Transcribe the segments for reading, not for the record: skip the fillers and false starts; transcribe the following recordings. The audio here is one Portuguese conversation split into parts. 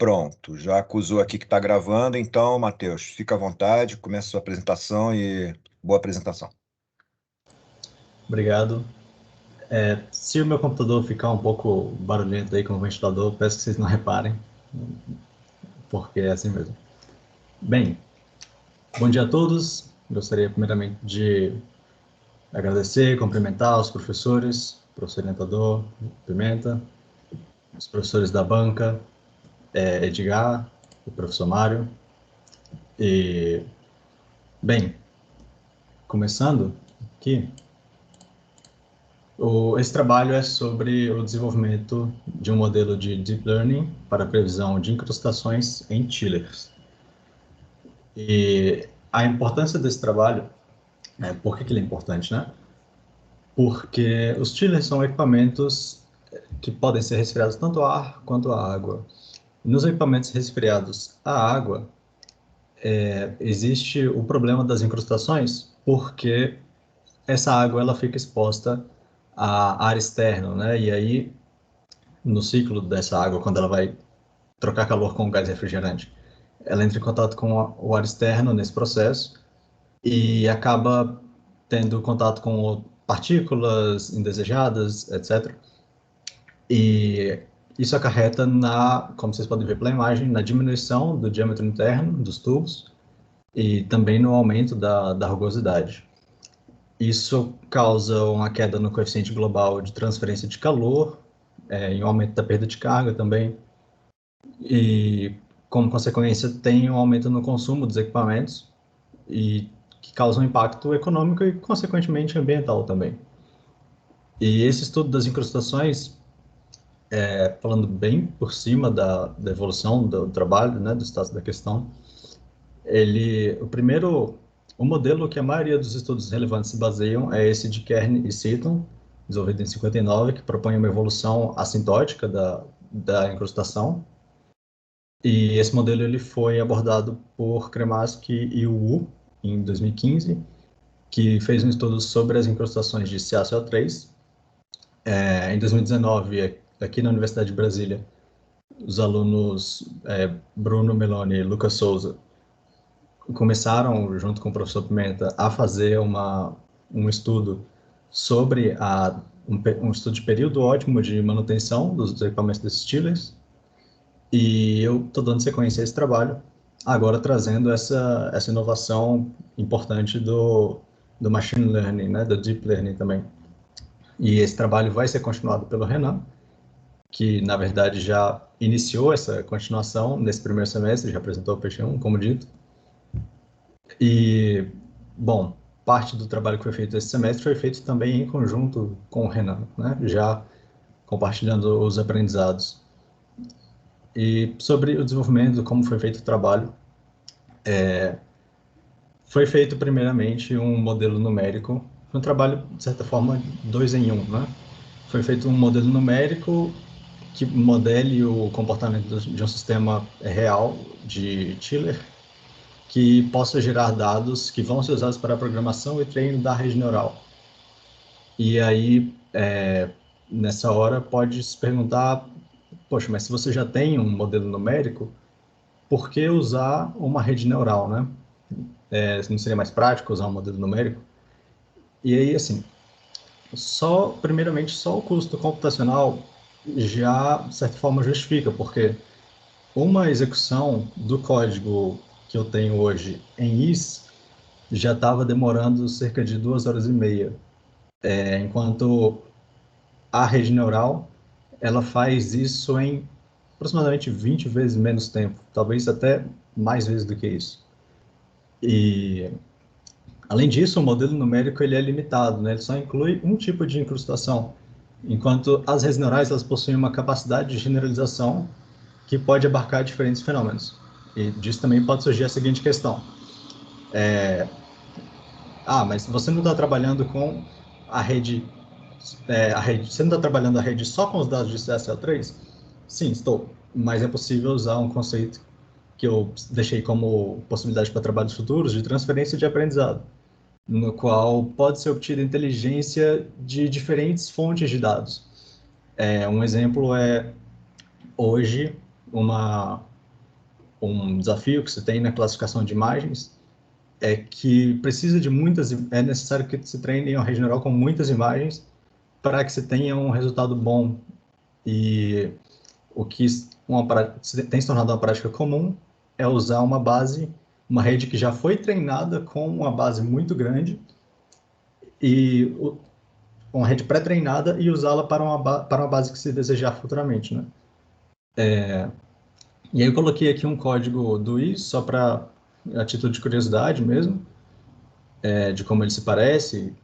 Pronto, já acusou aqui que está gravando, então, Matheus, fica à vontade, começa a sua apresentação e boa apresentação. Obrigado. Se o meu computador ficar um pouco barulhento aí com o ventilador, peço que vocês não reparem, porque é assim mesmo. Bem, bom dia a todos. Gostaria primeiramente de agradecer, cumprimentar os professores, professor orientador Pimenta, os professores da banca, Edgar, o professor Mário. E, bem, começando aqui, esse trabalho é sobre o desenvolvimento de um modelo de Deep Learning para a previsão de incrustações em chillers. E a importância desse trabalho, por que ele é importante, né? Porque os chillers são equipamentos que podem ser resfriados tanto a ar quanto a água. Nos equipamentos resfriados à água, existe o problema das incrustações, porque essa água ela fica exposta a ar externo, né? E aí, no ciclo dessa água, quando ela vai trocar calor com o gás refrigerante, ela entra em contato com o ar externo nesse processo e acaba tendo contato com partículas indesejadas, etc. E isso acarreta como vocês podem ver pela imagem, na diminuição do diâmetro interno dos tubos e também no aumento da rugosidade. Isso causa uma queda no coeficiente global de transferência de calor, e um aumento da perda de carga também, e como consequência tem um aumento no consumo dos equipamentos e que causa um impacto econômico e consequentemente ambiental também. E esse estudo das incrustações, falando bem por cima da evolução do trabalho, né, do status da questão, o modelo que a maioria dos estudos relevantes se baseiam é esse de Kern e Seaton, desenvolvido em 59, que propõe uma evolução assintótica da incrustação. E esse modelo ele foi abordado por Kremaski e Wu em 2015, que fez um estudo sobre as incrustações de CaCO3. Em 2019, aqui na Universidade de Brasília, os alunos Bruno Meloni e Lucas Souza começaram, junto com o professor Pimenta, a fazer um estudo sobre um estudo de período ótimo de manutenção dos equipamentos desses chillers. E eu estou dando sequência a esse trabalho, agora trazendo essa inovação importante do machine learning, né, do deep learning também. E esse trabalho vai ser continuado pelo Renan, que na verdade já iniciou essa continuação nesse primeiro semestre, já apresentou o Peixe 1, como dito. E, bom, parte do trabalho que foi feito esse semestre foi feito também em conjunto com o Renan, né, já compartilhando os aprendizados. E sobre o desenvolvimento, como foi feito o trabalho, foi feito primeiramente um modelo numérico, foi um trabalho, de certa forma, 2 em 1, né? Foi feito um modelo numérico que modele o comportamento de um sistema real de chiller, que possa gerar dados que vão ser usados para a programação e treino da rede neural. E aí, nessa hora, pode se perguntar, poxa, mas se você já tem um modelo numérico, por que usar uma rede neural, né? Não seria mais prático usar um modelo numérico? E aí, assim, primeiramente, só o custo computacional já, de certa forma, justifica, porque uma execução do código que eu tenho hoje em is já estava demorando cerca de 2 horas e meia, enquanto a rede neural ela faz isso em aproximadamente 20 vezes menos tempo, talvez até mais vezes do que isso. E além disso, o modelo numérico ele é limitado, né? Ele só inclui um tipo de incrustação, enquanto as redes neurais elas possuem uma capacidade de generalização que pode abarcar diferentes fenômenos. E disso também pode surgir a seguinte questão: mas você não está trabalhando com você não está trabalhando a rede só com os dados de CSL3? Sim, estou, mas é possível usar um conceito que eu deixei como possibilidade para trabalhos futuros de transferência de aprendizado, no qual pode ser obtida inteligência de diferentes fontes de dados. Um exemplo é, hoje, um desafio que se tem na classificação de imagens é que é necessário que se treine uma rede neural com muitas imagens para que se tenha um resultado bom. E o que tem se tornado uma prática comum é usar uma rede que já foi treinada com uma base muito grande e uma rede pré-treinada e usá-la para uma base que se desejar futuramente, né? E aí eu coloquei aqui um código do I, só para a título de curiosidade mesmo, de como ele se parece,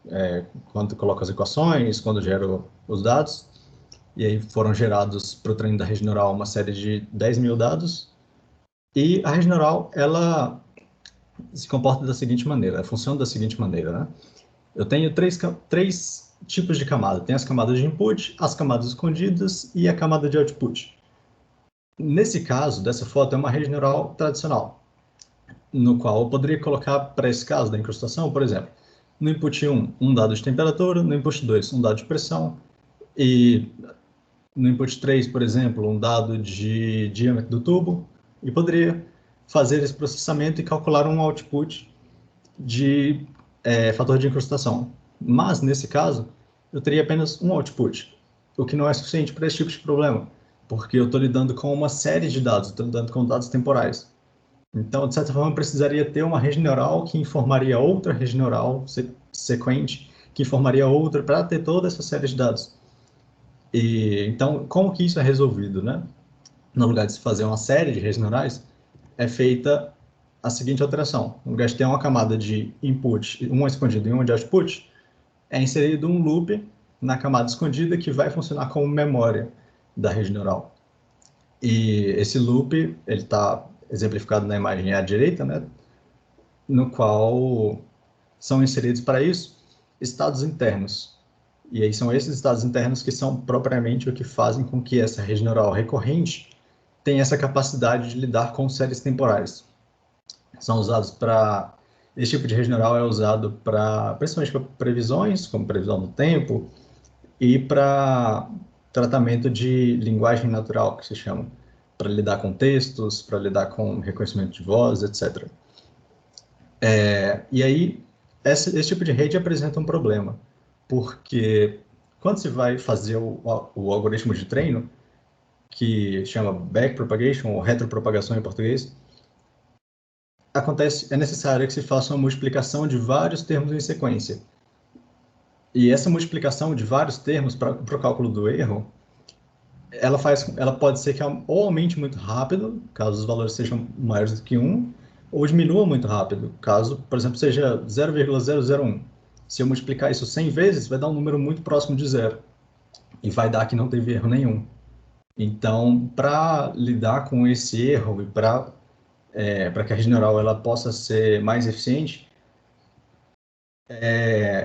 quando coloco as equações, quando gero os dados. E aí foram gerados para o treino da rede neural uma série de 10.000 dados. E a rede neural, ela se comporta da seguinte maneira, funciona da seguinte maneira, né? Eu tenho três tipos de camada. Tem as camadas de input, as camadas escondidas e a camada de output. Nesse caso, dessa foto, é uma rede neural tradicional, no qual eu poderia colocar, para esse caso da incrustação, por exemplo, no input 1, um dado de temperatura, no input 2, um dado de pressão, e no input 3, por exemplo, um dado de diâmetro do tubo, e poderia fazer esse processamento e calcular um output de fator de incrustação. Mas, nesse caso, eu teria apenas um output, o que não é suficiente para esse tipo de problema, porque eu estou lidando com uma série de dados, estou lidando com dados temporais. Então, de certa forma, eu precisaria ter uma rede neural que informaria outra rede neural sequente, que informaria outra, para ter toda essa série de dados. E, então, como que isso é resolvido, né? No lugar de se fazer uma série de redes neurais, é feita a seguinte alteração. No lugar de ter uma camada de input, uma escondida e uma de output, é inserido um loop na camada escondida que vai funcionar como memória da rede neural. E esse loop, ele está exemplificado na imagem à direita, né? No qual são inseridos para isso estados internos. E aí são esses estados internos que são propriamente o que fazem com que essa rede neural recorrente tenha essa capacidade de lidar com séries temporais. São usados para... Esse tipo de rede neural é usado principalmente para previsões, como previsão do tempo, e para tratamento de linguagem natural, que se chama, para lidar com textos, para lidar com reconhecimento de voz, etc. E aí, esse tipo de rede apresenta um problema, porque quando se vai fazer o algoritmo de treino, que chama backpropagation, ou retropropagação em português, é necessário que se faça uma multiplicação de vários termos em sequência. E essa multiplicação de vários termos para o cálculo do erro, ela pode ser que ou aumente muito rápido, caso os valores sejam maiores do que 1, ou diminua muito rápido, caso, por exemplo, seja 0,001. Se eu multiplicar isso 100 vezes, vai dar um número muito próximo de zero, e vai dar que não teve erro nenhum. Então, para lidar com esse erro e para que a rede neural ela possa ser mais eficiente,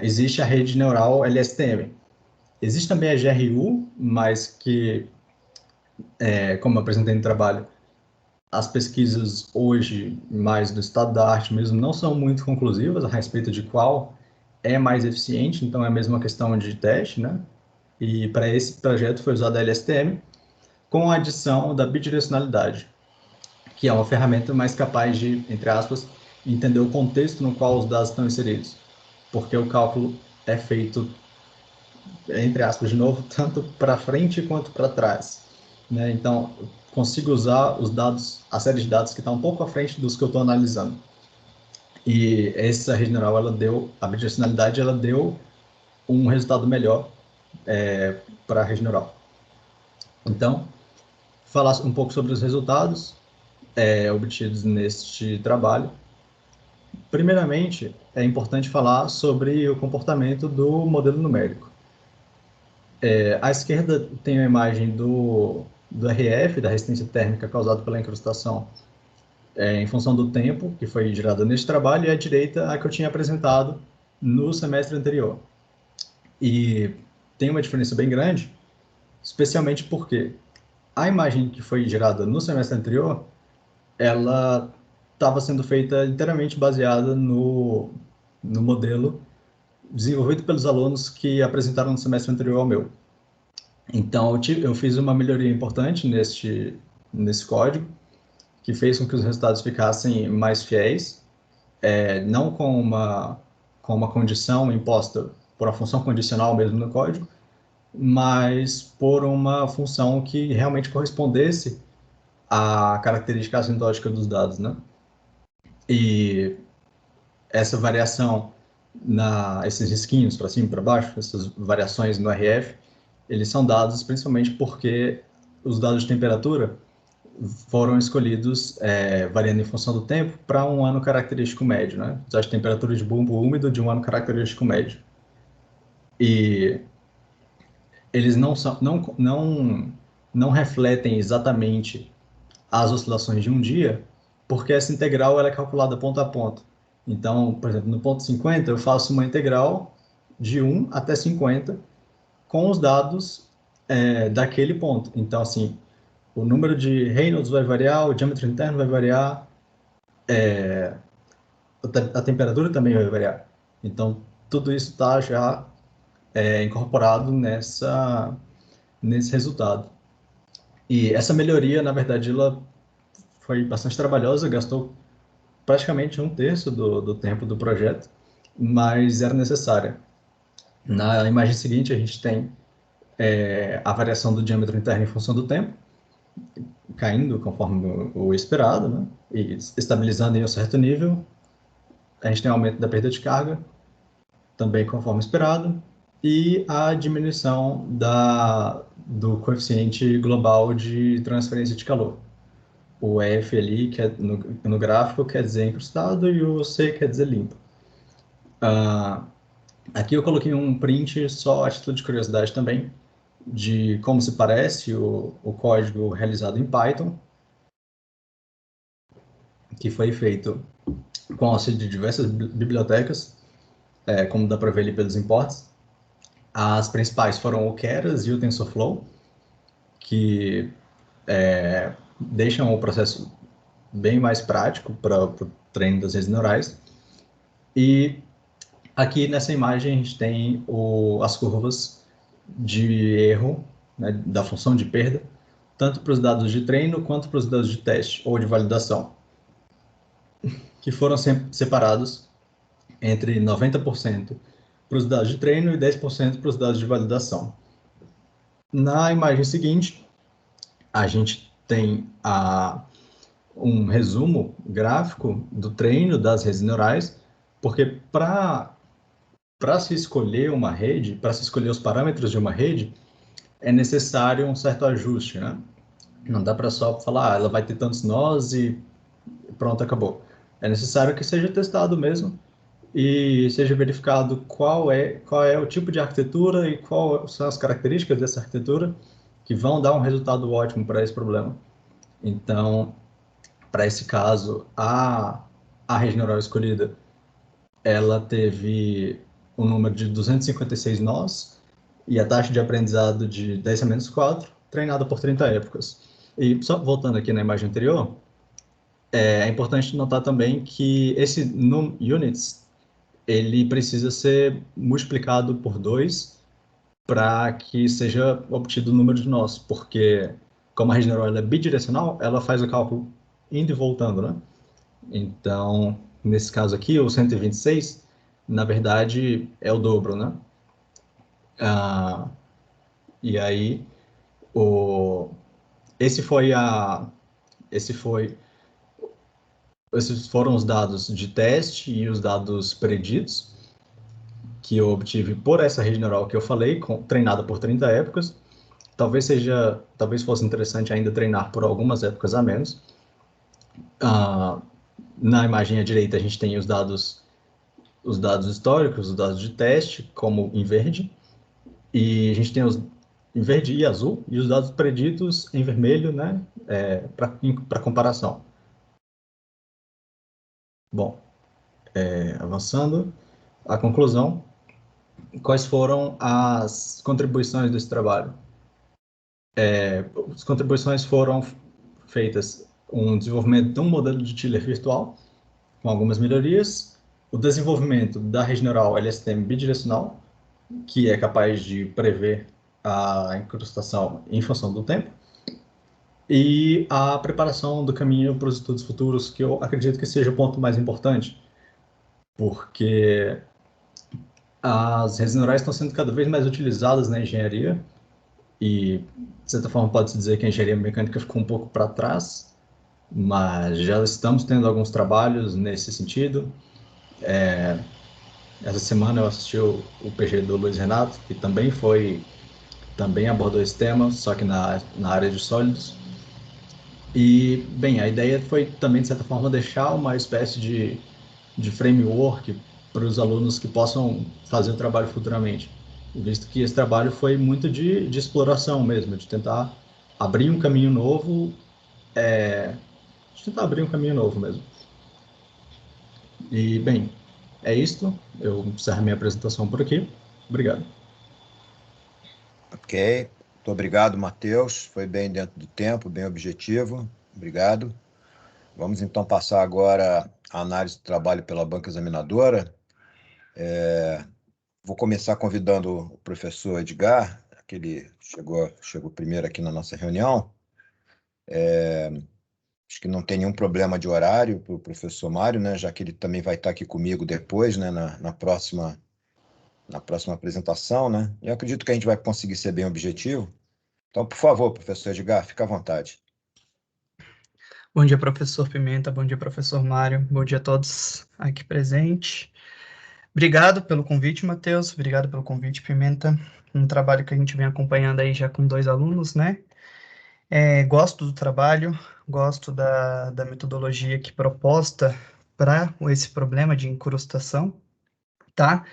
existe a rede neural LSTM. Existe também a GRU, mas que, como eu apresentei no trabalho, as pesquisas hoje, mais do estado da arte mesmo, não são muito conclusivas a respeito de qual é mais eficiente, então é mesmo uma questão de teste, né? E para esse projeto foi usada a LSTM, com a adição da bidirecionalidade, que é uma ferramenta mais capaz de, entre aspas, entender o contexto no qual os dados estão inseridos, porque o cálculo é feito, entre aspas, de novo, tanto para frente quanto para trás, né? Então, consigo usar os dados, a série de dados que está um pouco à frente dos que eu estou analisando. E essa rede neural, a bidirecionalidade, ela deu um resultado melhor para a rede neural. Então, falar um pouco sobre os resultados obtidos neste trabalho. Primeiramente, é importante falar sobre o comportamento do modelo numérico. À esquerda tem a imagem do RF, da resistência térmica causada pela incrustação, em função do tempo que foi gerado neste trabalho, e à direita a que eu tinha apresentado no semestre anterior. E tem uma diferença bem grande, especialmente porque a imagem que foi gerada no semestre anterior, ela estava sendo feita inteiramente baseada no modelo desenvolvido pelos alunos que apresentaram no semestre anterior ao meu. Então, eu fiz uma melhoria importante nesse código, que fez com que os resultados ficassem mais fiéis, não com uma condição imposta por uma função condicional mesmo no código, mas por uma função que realmente correspondesse à característica assintótica dos dados, né? E essa variação, esses risquinhos para cima e para baixo, essas variações no RF, eles são dados principalmente porque os dados de temperatura foram escolhidos variando em função do tempo para um ano característico médio, né? Os dados de temperatura de bumbo úmido de um ano característico médio. E eles não refletem exatamente as oscilações de um dia, porque essa integral ela é calculada ponto a ponto. Então, por exemplo, no ponto 50, eu faço uma integral de 1 até 50 com os dados daquele ponto. Então, assim, o número de Reynolds vai variar, o diâmetro interno vai variar, a temperatura também vai variar. Então, tudo isso está já incorporado nesse resultado. E essa melhoria, na verdade, ela foi bastante trabalhosa, gastou praticamente um terço do tempo do projeto, mas era necessária. Na imagem seguinte, a gente tem a variação do diâmetro interno em função do tempo, caindo conforme o esperado, né? E estabilizando em um certo nível. A gente tem aumento da perda de carga, também conforme esperado, e a diminuição do coeficiente global de transferência de calor. O F ali, que no gráfico, quer dizer incrustado, e o C quer dizer limpo. Aqui eu coloquei um print só a título de curiosidade também, de como se parece o código realizado em Python, que foi feito com auxílio de diversas bibliotecas, como dá para ver ali pelos imports. As principais foram o Keras e o TensorFlow, que deixam o processo bem mais prático para o treino das redes neurais. E aqui nessa imagem a gente tem as curvas de erro, né, da função de perda, tanto para os dados de treino quanto para os dados de teste ou de validação, que foram separados entre 90% para os dados de treino e 10% para os dados de validação. Na imagem seguinte, a gente tem um resumo gráfico do treino das redes neurais, porque para se escolher uma rede, para se escolher os parâmetros de uma rede, é necessário um certo ajuste, né? Não dá para só falar, ela vai ter tantos nós e pronto, acabou. É necessário que seja testado mesmo e seja verificado qual é o tipo de arquitetura e quais são as características dessa arquitetura que vão dar um resultado ótimo para esse problema. Então, para esse caso, a rede neural escolhida, ela teve um número de 256 nós e a taxa de aprendizado de 10 a menos 4, treinada por 30 épocas. E só voltando aqui na imagem anterior, é importante notar também que esse num units, ele precisa ser multiplicado por 2 para que seja obtido o número de nós, porque como a rede neural é bidirecional, ela faz o cálculo indo e voltando, né? Então, nesse caso aqui, o 126, na verdade, é o dobro, né? E aí, esse foi esses foram os dados de teste e os dados preditos que eu obtive por essa rede neural que eu falei, treinada por 30 épocas. Talvez fosse interessante ainda treinar por algumas épocas a menos. Na imagem à direita a gente tem os dados históricos, os dados de teste, como em verde, e a gente tem os em verde e azul, e os dados preditos em vermelho, né, para comparação. Bom, avançando, a conclusão, quais foram as contribuições desse trabalho? As contribuições foram feitas um desenvolvimento de um modelo de Tiller virtual, com algumas melhorias, o desenvolvimento da rede neural LSTM bidirecional, que é capaz de prever a incrustação em função do tempo, E a preparação do caminho para os estudos futuros, que eu acredito que seja o ponto mais importante, porque as redes neurais estão sendo cada vez mais utilizadas na engenharia e, de certa forma, pode-se dizer que a engenharia mecânica ficou um pouco para trás, mas já estamos tendo alguns trabalhos nesse sentido. Essa semana eu assisti o PG do Luiz Renato, que também abordou esse tema, só que na área de sólidos. E, bem, a ideia foi também, de certa forma, deixar uma espécie de framework para os alunos que possam fazer o trabalho futuramente, visto que esse trabalho foi muito de exploração mesmo, de tentar abrir um caminho novo, de tentar abrir um caminho novo mesmo. E, bem, é isto. Eu encerro minha apresentação por aqui. Obrigado. Ok, muito obrigado, Matheus. Foi bem dentro do tempo, bem objetivo. Obrigado. Vamos então passar agora à análise do trabalho pela banca examinadora. Vou começar convidando o professor Edgar, que ele chegou primeiro aqui na nossa reunião. Acho que não tem nenhum problema de horário para o professor Mário, né, já que ele também vai estar aqui comigo depois, né, na próxima apresentação, né? Eu acredito que a gente vai conseguir ser bem objetivo. Então, por favor, professor Edgar, fique à vontade. Bom dia, professor Pimenta. Bom dia, professor Mário. Bom dia a todos aqui presentes. Obrigado pelo convite, Matheus. Obrigado pelo convite, Pimenta. Um trabalho que a gente vem acompanhando aí já com 2 alunos, né? Gosto do trabalho, gosto da metodologia que proposta para esse problema de incrustação, tá?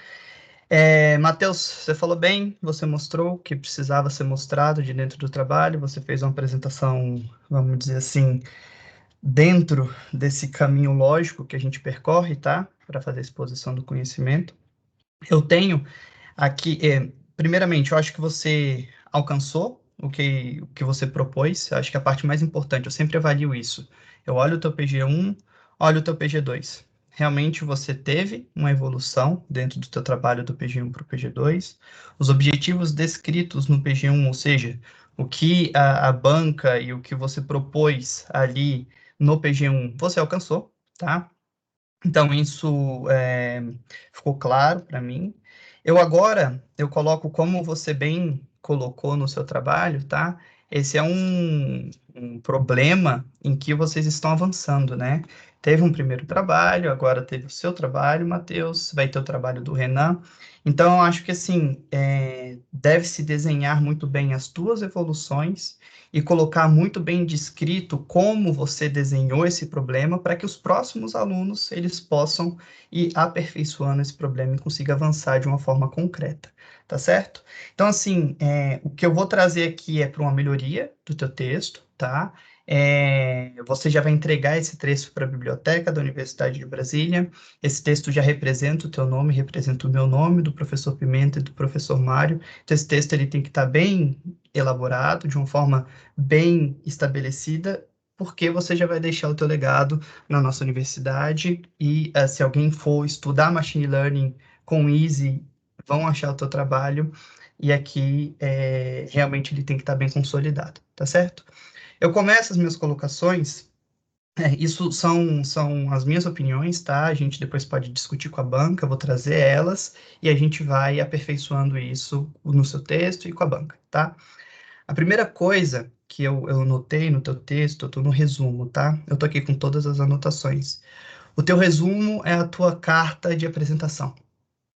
Matheus, você falou bem, você mostrou o que precisava ser mostrado de dentro do trabalho, você fez uma apresentação, vamos dizer assim, dentro desse caminho lógico que a gente percorre, tá? Para fazer a exposição do conhecimento. Eu tenho aqui, primeiramente, eu acho que você alcançou o que você propôs. Eu acho que a parte mais importante, eu sempre avalio isso. Eu olho o teu PG1, olho o teu PG2. Realmente você teve uma evolução dentro do teu trabalho do PG1 para o PG2. Os objetivos descritos no PG1, ou seja, o que a banca e o que você propôs ali no PG1, você alcançou, tá? Então, isso ficou claro para mim. Eu coloco como você bem colocou no seu trabalho, tá? Esse é um problema em que vocês estão avançando, né? Teve um primeiro trabalho, agora teve o seu trabalho, Matheus, vai ter o trabalho do Renan. Então, eu acho que, assim, deve-se desenhar muito bem as tuas evoluções e colocar muito bem descrito como você desenhou esse problema para que os próximos alunos eles possam ir aperfeiçoando esse problema e consiga avançar de uma forma concreta, tá certo? Então, assim, o que eu vou trazer aqui é para uma melhoria do teu texto, tá? Você já vai entregar esse texto para a biblioteca da Universidade de Brasília. Esse texto já representa o teu nome, representa o meu nome, do professor Pimenta e do professor Mário. Então, esse texto ele tem que estar bem elaborado, de uma forma bem estabelecida, porque você já vai deixar o teu legado na nossa universidade e se alguém for estudar Machine Learning com Easy, vão achar o teu trabalho e aqui realmente ele tem que estar bem consolidado, tá certo? Eu começo as minhas colocações, isso são as minhas opiniões, tá? A gente depois pode discutir com a banca, eu vou trazer elas e a gente vai aperfeiçoando isso no seu texto e com a banca, tá? A primeira coisa que eu notei no teu texto, eu tô no resumo, tá? Eu tô aqui com todas as anotações. O teu resumo é a tua carta de apresentação,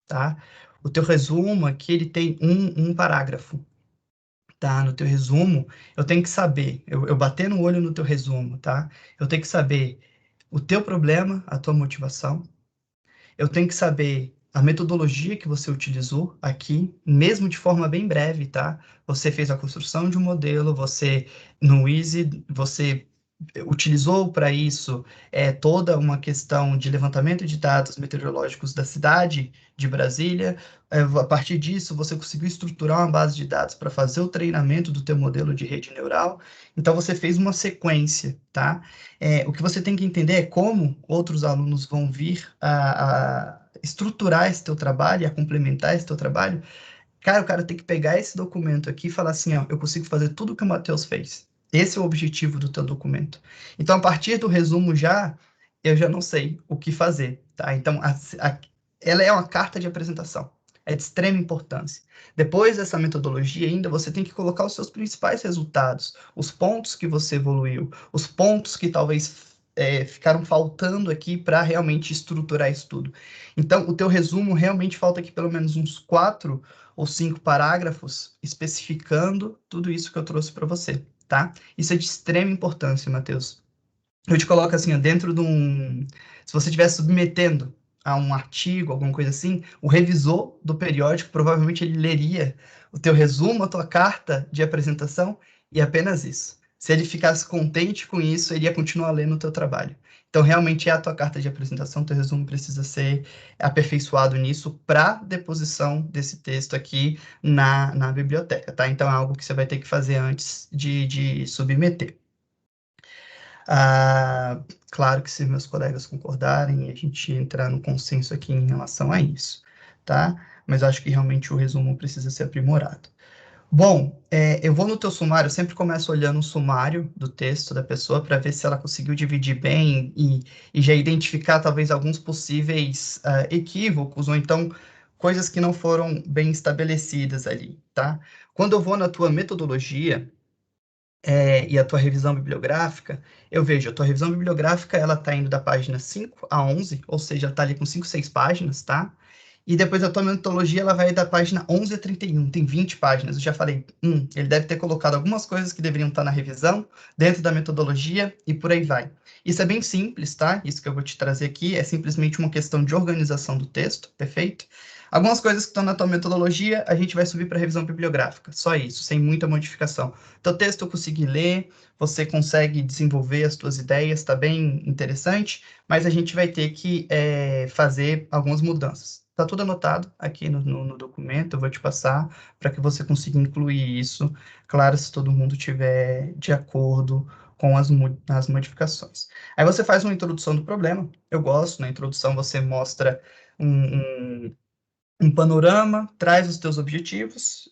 tá? O teu resumo aqui, ele tem um parágrafo, tá? No teu resumo, eu tenho que saber, eu bater no olho no teu resumo, tá? Eu tenho que saber o teu problema, a tua motivação, eu tenho que saber a metodologia que você utilizou aqui, mesmo de forma bem breve, tá? Você fez a construção de um modelo, no Easy, você utilizou para isso toda uma questão de levantamento de dados meteorológicos da cidade de Brasília. A partir disso, você conseguiu estruturar uma base de dados para fazer o treinamento do teu modelo de rede neural. Então, você fez uma sequência, tá? O que você tem que entender é como outros alunos vão vir a estruturar esse teu trabalho, a complementar esse teu trabalho. Cara, o cara tem que pegar esse documento aqui e falar assim, ó, eu consigo fazer tudo o que o Matheus fez. Esse é o objetivo do teu documento. Então, a partir do resumo eu já não sei o que fazer, tá? Então, ela é uma carta de apresentação. É de extrema importância. Depois dessa metodologia ainda, você tem que colocar os seus principais resultados, os pontos que você evoluiu, os pontos que talvez ficaram faltando aqui para realmente estruturar isso tudo. Então, o teu resumo realmente falta aqui pelo menos uns 4 ou 5 parágrafos especificando tudo isso que eu trouxe para você, tá? Isso é de extrema importância, Matheus. Eu te coloco assim, ó, dentro de um... Se você estiver submetendo a um artigo, alguma coisa assim, o revisor do periódico provavelmente ele leria o teu resumo, a tua carta de apresentação e apenas isso. Se ele ficasse contente com isso, ele ia continuar lendo o teu trabalho. Então, realmente é a tua carta de apresentação, teu resumo precisa ser aperfeiçoado nisso para deposição desse texto aqui na biblioteca, tá? Então, é algo que você vai ter que fazer antes de submeter. Claro que se meus colegas concordarem, a gente entrar no consenso aqui em relação a isso, tá? Mas acho que realmente o resumo precisa ser aprimorado. Bom, eu vou no teu sumário, eu sempre começo olhando o sumário do texto da pessoa para ver se ela conseguiu dividir bem e já identificar talvez alguns possíveis equívocos ou então coisas que não foram bem estabelecidas ali, tá? Quando eu vou na tua metodologia, e a tua revisão bibliográfica, eu vejo, a tua revisão bibliográfica, ela está indo da página 5 a 11, ou seja, está ali com 5, 6 páginas, tá? E depois a tua metodologia, ela vai da página 11 a 31, tem 20 páginas. Eu já falei, ele deve ter colocado algumas coisas que deveriam estar na revisão, dentro da metodologia, e por aí vai. Isso é bem simples, tá? Isso que eu vou te trazer aqui é simplesmente uma questão de organização do texto, perfeito? Algumas coisas que estão na tua metodologia, a gente vai subir para a revisão bibliográfica, só isso, sem muita modificação. Teu texto eu consegui ler, você consegue desenvolver as tuas ideias, tá bem interessante, mas a gente vai ter que fazer algumas mudanças. Tá tudo anotado aqui no documento, eu vou te passar para que você consiga incluir isso, claro, se todo mundo tiver de acordo com as modificações. Aí você faz uma introdução do problema, eu gosto, na introdução você mostra um panorama, traz os teus objetivos.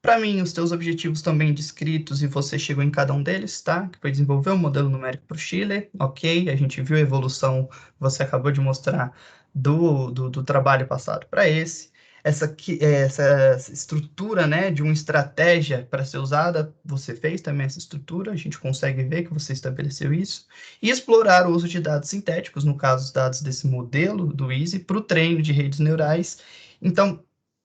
Para mim, os teus objetivos estão bem descritos e você chegou em cada um deles, tá? Que foi desenvolver um modelo numérico para o Chile, ok? A gente viu a evolução, você acabou de mostrar do trabalho passado para esse. Essa estrutura, né, de uma estratégia para ser usada, você fez também essa estrutura, a gente consegue ver que você estabeleceu isso. E explorar o uso de dados sintéticos, no caso, os dados desse modelo do EASY, para o treino de redes neurais. Então,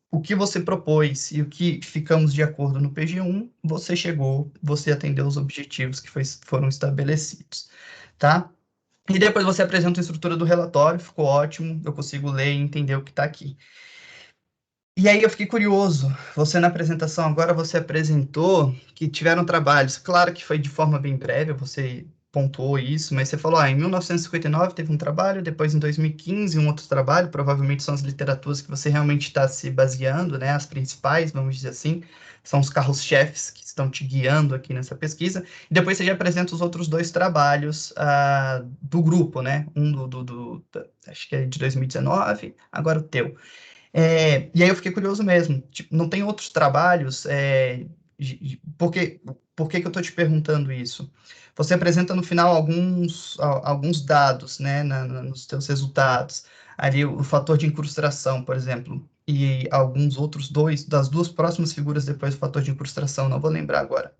o que você propôs e o que ficamos de acordo no PG1, você chegou, você atendeu os objetivos que foram estabelecidos, tá? E depois você apresenta a estrutura do relatório, ficou ótimo, eu consigo ler e entender o que está aqui. E aí eu fiquei curioso, você na apresentação agora, você apresentou que tiveram trabalhos, claro que foi de forma bem breve, você pontuou isso, mas você falou, em 1959 teve um trabalho, depois em 2015 um outro trabalho, provavelmente são as literaturas que você realmente está se baseando, né, as principais, vamos dizer assim, são os carros-chefes que estão te guiando aqui nessa pesquisa, e depois você já apresenta os outros 2 trabalhos do grupo, né, acho que é de 2019, agora o teu. E aí eu fiquei curioso mesmo, tipo, não tem outros trabalhos, por que que eu estou te perguntando isso? Você apresenta no final alguns dados, né, nos teus resultados, ali o fator de incrustação, por exemplo, e alguns outros das 2 próximas figuras depois do fator de incrustação, não vou lembrar agora.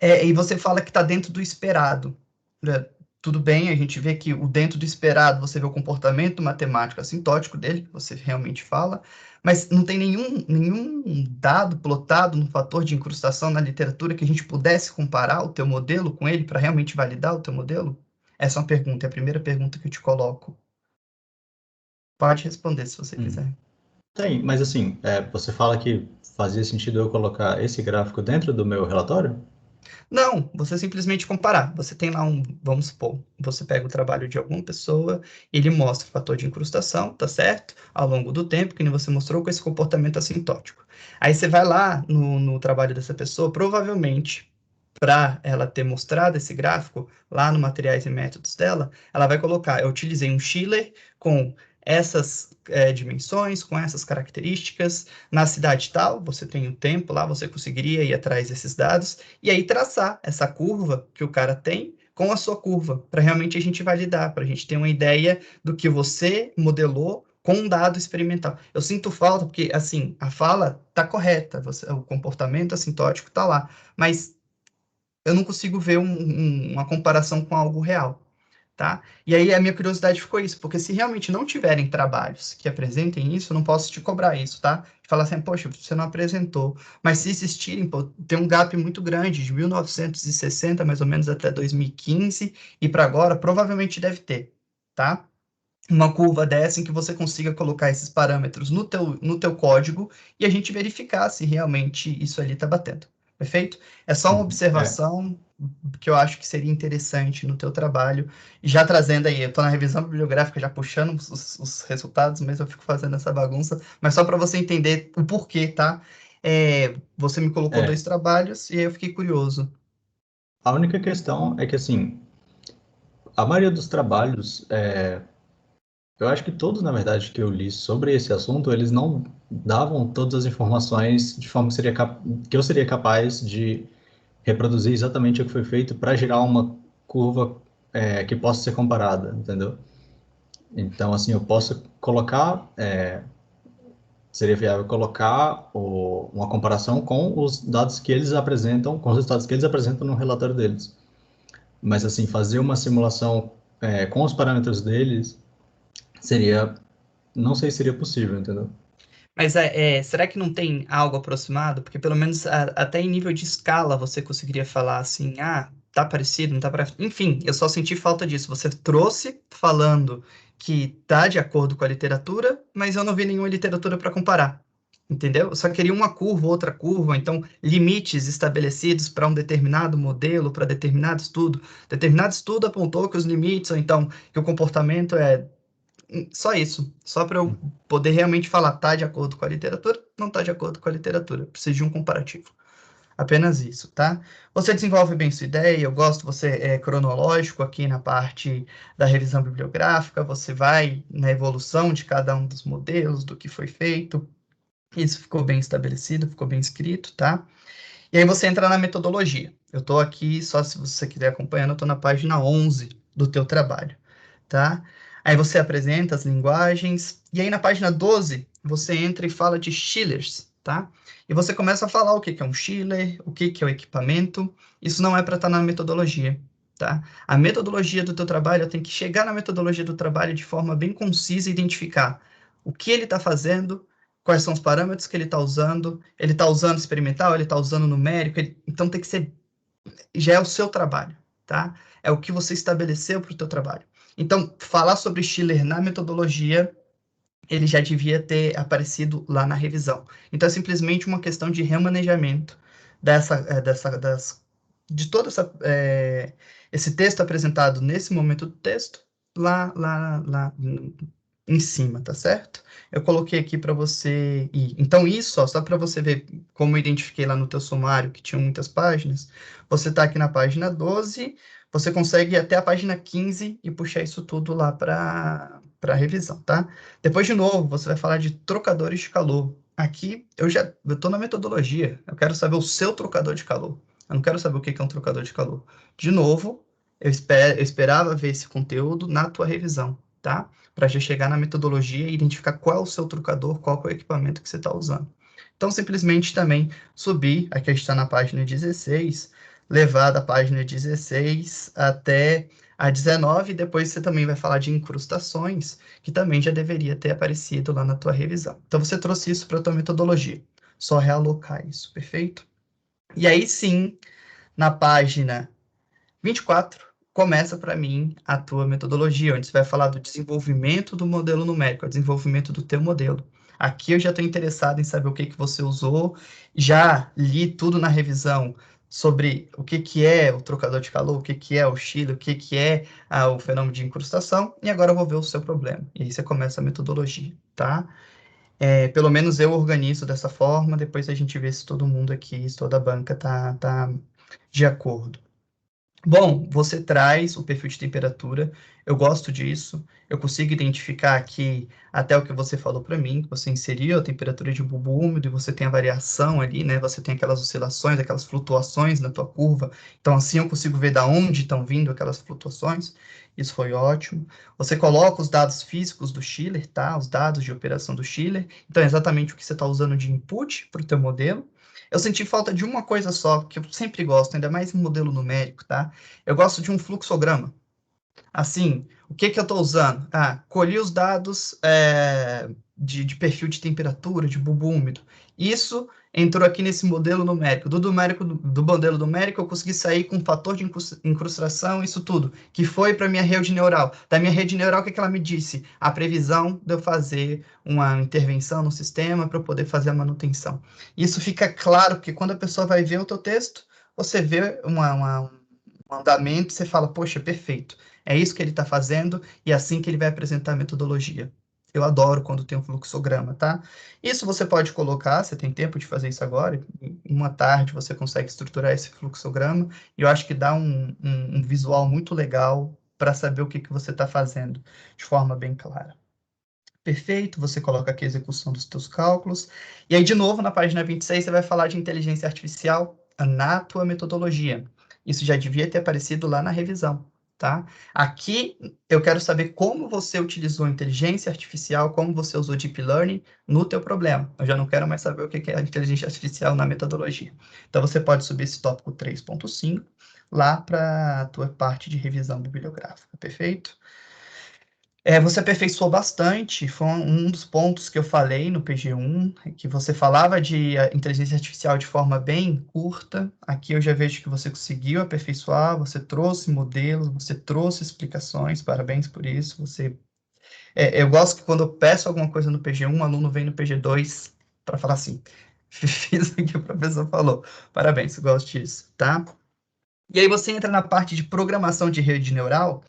E você fala que está dentro do esperado, né? Tudo bem, a gente vê que o dentro do esperado, você vê o comportamento matemático assintótico dele, você realmente fala, mas não tem nenhum dado plotado no fator de incrustação na literatura que a gente pudesse comparar o teu modelo com ele para realmente validar o teu modelo? Essa é uma pergunta, é a primeira pergunta que eu te coloco. Pode responder se você quiser. Tem, mas assim, você fala que fazia sentido eu colocar esse gráfico dentro do meu relatório? Não, você simplesmente comparar. Você tem lá vamos supor, você pega o trabalho de alguma pessoa, ele mostra o fator de incrustação, tá certo? Ao longo do tempo, que nem você mostrou com esse comportamento assintótico. Aí você vai lá no trabalho dessa pessoa, provavelmente, para ela ter mostrado esse gráfico, lá no materiais e métodos dela, ela vai colocar, eu utilizei um Schiller com essas dimensões, com essas características, na cidade tal, você tem o tempo lá, você conseguiria ir atrás desses dados, e aí traçar essa curva que o cara tem com a sua curva, para realmente a gente validar, para a gente ter uma ideia do que você modelou com um dado experimental. Eu sinto falta, porque, assim, a fala está correta, o comportamento assintótico está lá, mas eu não consigo ver uma comparação com algo real, tá? E aí a minha curiosidade ficou isso, porque se realmente não tiverem trabalhos que apresentem isso, eu não posso te cobrar isso, tá? Falar assim, poxa, você não apresentou. Mas se existirem, pô, tem um gap muito grande, de 1960 mais ou menos até 2015, e para agora, provavelmente deve ter, tá? Uma curva dessa em que você consiga colocar esses parâmetros no teu código e a gente verificar se realmente isso ali está batendo. Perfeito? É só uma observação que eu acho que seria interessante no teu trabalho. E já trazendo aí, eu estou na revisão bibliográfica, já puxando os resultados, mas eu fico fazendo essa bagunça. Mas só para você entender o porquê, tá? Você me colocou 2 trabalhos e aí eu fiquei curioso. A única questão é que, assim, a maioria dos trabalhos, eu acho que todos, na verdade, que eu li sobre esse assunto, eles não davam todas as informações de forma que eu seria capaz de reproduzir exatamente o que foi feito para gerar uma curva que possa ser comparada, entendeu? Então, assim, eu posso colocar, seria viável colocar uma comparação com os dados que eles apresentam, com os resultados que eles apresentam no relatório deles. Mas, assim, fazer uma simulação com os parâmetros deles não sei se seria possível, entendeu? Mas será que não tem algo aproximado? Porque pelo menos até em nível de escala você conseguiria falar assim, tá parecido, não tá parecido. Enfim, eu só senti falta disso. Você trouxe falando que tá de acordo com a literatura, mas eu não vi nenhuma literatura para comparar. Entendeu? Eu só queria uma curva, outra curva, então limites estabelecidos para um determinado modelo, para determinado estudo. Determinado estudo apontou que os limites, ou então que o comportamento só isso. Só para eu poder realmente falar, tá de acordo com a literatura, não tá de acordo com a literatura. Preciso de um comparativo. Apenas isso, tá? Você desenvolve bem sua ideia, eu gosto, você é cronológico aqui na parte da revisão bibliográfica, você vai na evolução de cada um dos modelos, do que foi feito. Isso ficou bem estabelecido, ficou bem escrito, tá? E aí você entra na metodologia. Eu estou aqui, só se você quiser acompanhando, eu estou na página 11 do teu trabalho, tá? Aí você apresenta as linguagens, e aí na página 12, você entra e fala de chillers, tá? E você começa a falar o que é um chiller, o que é o equipamento. Isso não é para estar na metodologia, tá? A metodologia do teu trabalho tem que chegar na metodologia do trabalho de forma bem concisa e identificar o que ele está fazendo, quais são os parâmetros que ele está usando experimental, ele está usando numérico, então tem que ser, já é o seu trabalho, tá? É o que você estabeleceu para o teu trabalho. Então, falar sobre Schiller na metodologia, ele já devia ter aparecido lá na revisão. Então, é simplesmente uma questão de remanejamento de todo esse texto apresentado nesse momento do texto, lá em cima, tá certo? Eu coloquei aqui para você ir. Então, isso, ó, só para você ver como eu identifiquei lá no teu sumário, que tinha muitas páginas, você está aqui na página 12, você consegue ir até a página 15 e puxar isso tudo lá para revisão, tá? Depois, de novo, você vai falar de trocadores de calor. Aqui, eu estou na metodologia, eu quero saber o seu trocador de calor. Eu não quero saber o que é um trocador de calor. De novo, eu esperava ver esse conteúdo na tua revisão, tá? Para já chegar na metodologia e identificar qual é o seu trocador, qual é o equipamento que você está usando. Então, simplesmente também subir, aqui a gente está na página 16, levar da página 16 até a 19, e depois você também vai falar de incrustações, que também já deveria ter aparecido lá na tua revisão. Então, você trouxe isso para a tua metodologia. Só realocar isso, perfeito? E aí sim, na página 24, começa para mim a tua metodologia, onde você vai falar do desenvolvimento do modelo numérico, o desenvolvimento do teu modelo. Aqui eu já estou interessado em saber o que você usou, já li tudo na revisão sobre o que é o trocador de calor, o que é o Schiller, o que é o fenômeno de incrustação, e agora eu vou ver o seu problema. E aí você começa a metodologia, tá? Pelo menos eu organizo dessa forma, depois a gente vê se todo mundo aqui, se toda a banca tá de acordo. Bom, você traz o perfil de temperatura. Eu gosto disso. Eu consigo identificar aqui até o que você falou para mim, que você inseriu a temperatura de bulbo úmido e você tem a variação ali, né? Você tem aquelas oscilações, aquelas flutuações na tua curva. Então, assim eu consigo ver da onde estão vindo aquelas flutuações. Isso foi ótimo. Você coloca os dados físicos do Schiller, tá? Os dados de operação do Schiller. Então, é exatamente o que você está usando de input para o teu modelo. Eu senti falta de uma coisa só, que eu sempre gosto, ainda mais em modelo numérico, tá? Eu gosto de um fluxograma. Assim, o que eu estou usando? Colhi os dados de perfil de temperatura, de bulbo úmido. Isso entrou aqui nesse modelo numérico. Do modelo numérico, eu consegui sair com um fator de incrustação, isso tudo, que foi para a minha rede neural. Da minha rede neural, o que ela me disse? A previsão de eu fazer uma intervenção no sistema para eu poder fazer a manutenção. Isso fica claro, porque quando a pessoa vai ver o teu texto, você vê um andamento, você fala, poxa, perfeito. É isso que ele está fazendo e é assim que ele vai apresentar a metodologia. Eu adoro quando tem um fluxograma, tá? Isso você pode colocar, você tem tempo de fazer isso agora, em uma tarde você consegue estruturar esse fluxograma, e eu acho que dá um visual muito legal para saber o que você está fazendo de forma bem clara. Perfeito, você coloca aqui a execução dos seus cálculos, e aí, de novo, na página 26, você vai falar de inteligência artificial na tua metodologia. Isso já devia ter aparecido lá na revisão, tá? Aqui, eu quero saber como você utilizou inteligência artificial, como você usou Deep Learning no teu problema. Eu já não quero mais saber o que é inteligência artificial na metodologia. Então, você pode subir esse tópico 3.5 lá para a tua parte de revisão bibliográfica, perfeito? Você aperfeiçoou bastante, foi um dos pontos que eu falei no PG1, que você falava de inteligência artificial de forma bem curta. Aqui eu já vejo que você conseguiu aperfeiçoar, você trouxe modelos, você trouxe explicações, parabéns por isso. Eu gosto que quando eu peço alguma coisa no PG1, o aluno vem no PG2 para falar assim, fiz o que o professor falou. Parabéns, eu gosto disso, tá? E aí você entra na parte de programação de rede neural,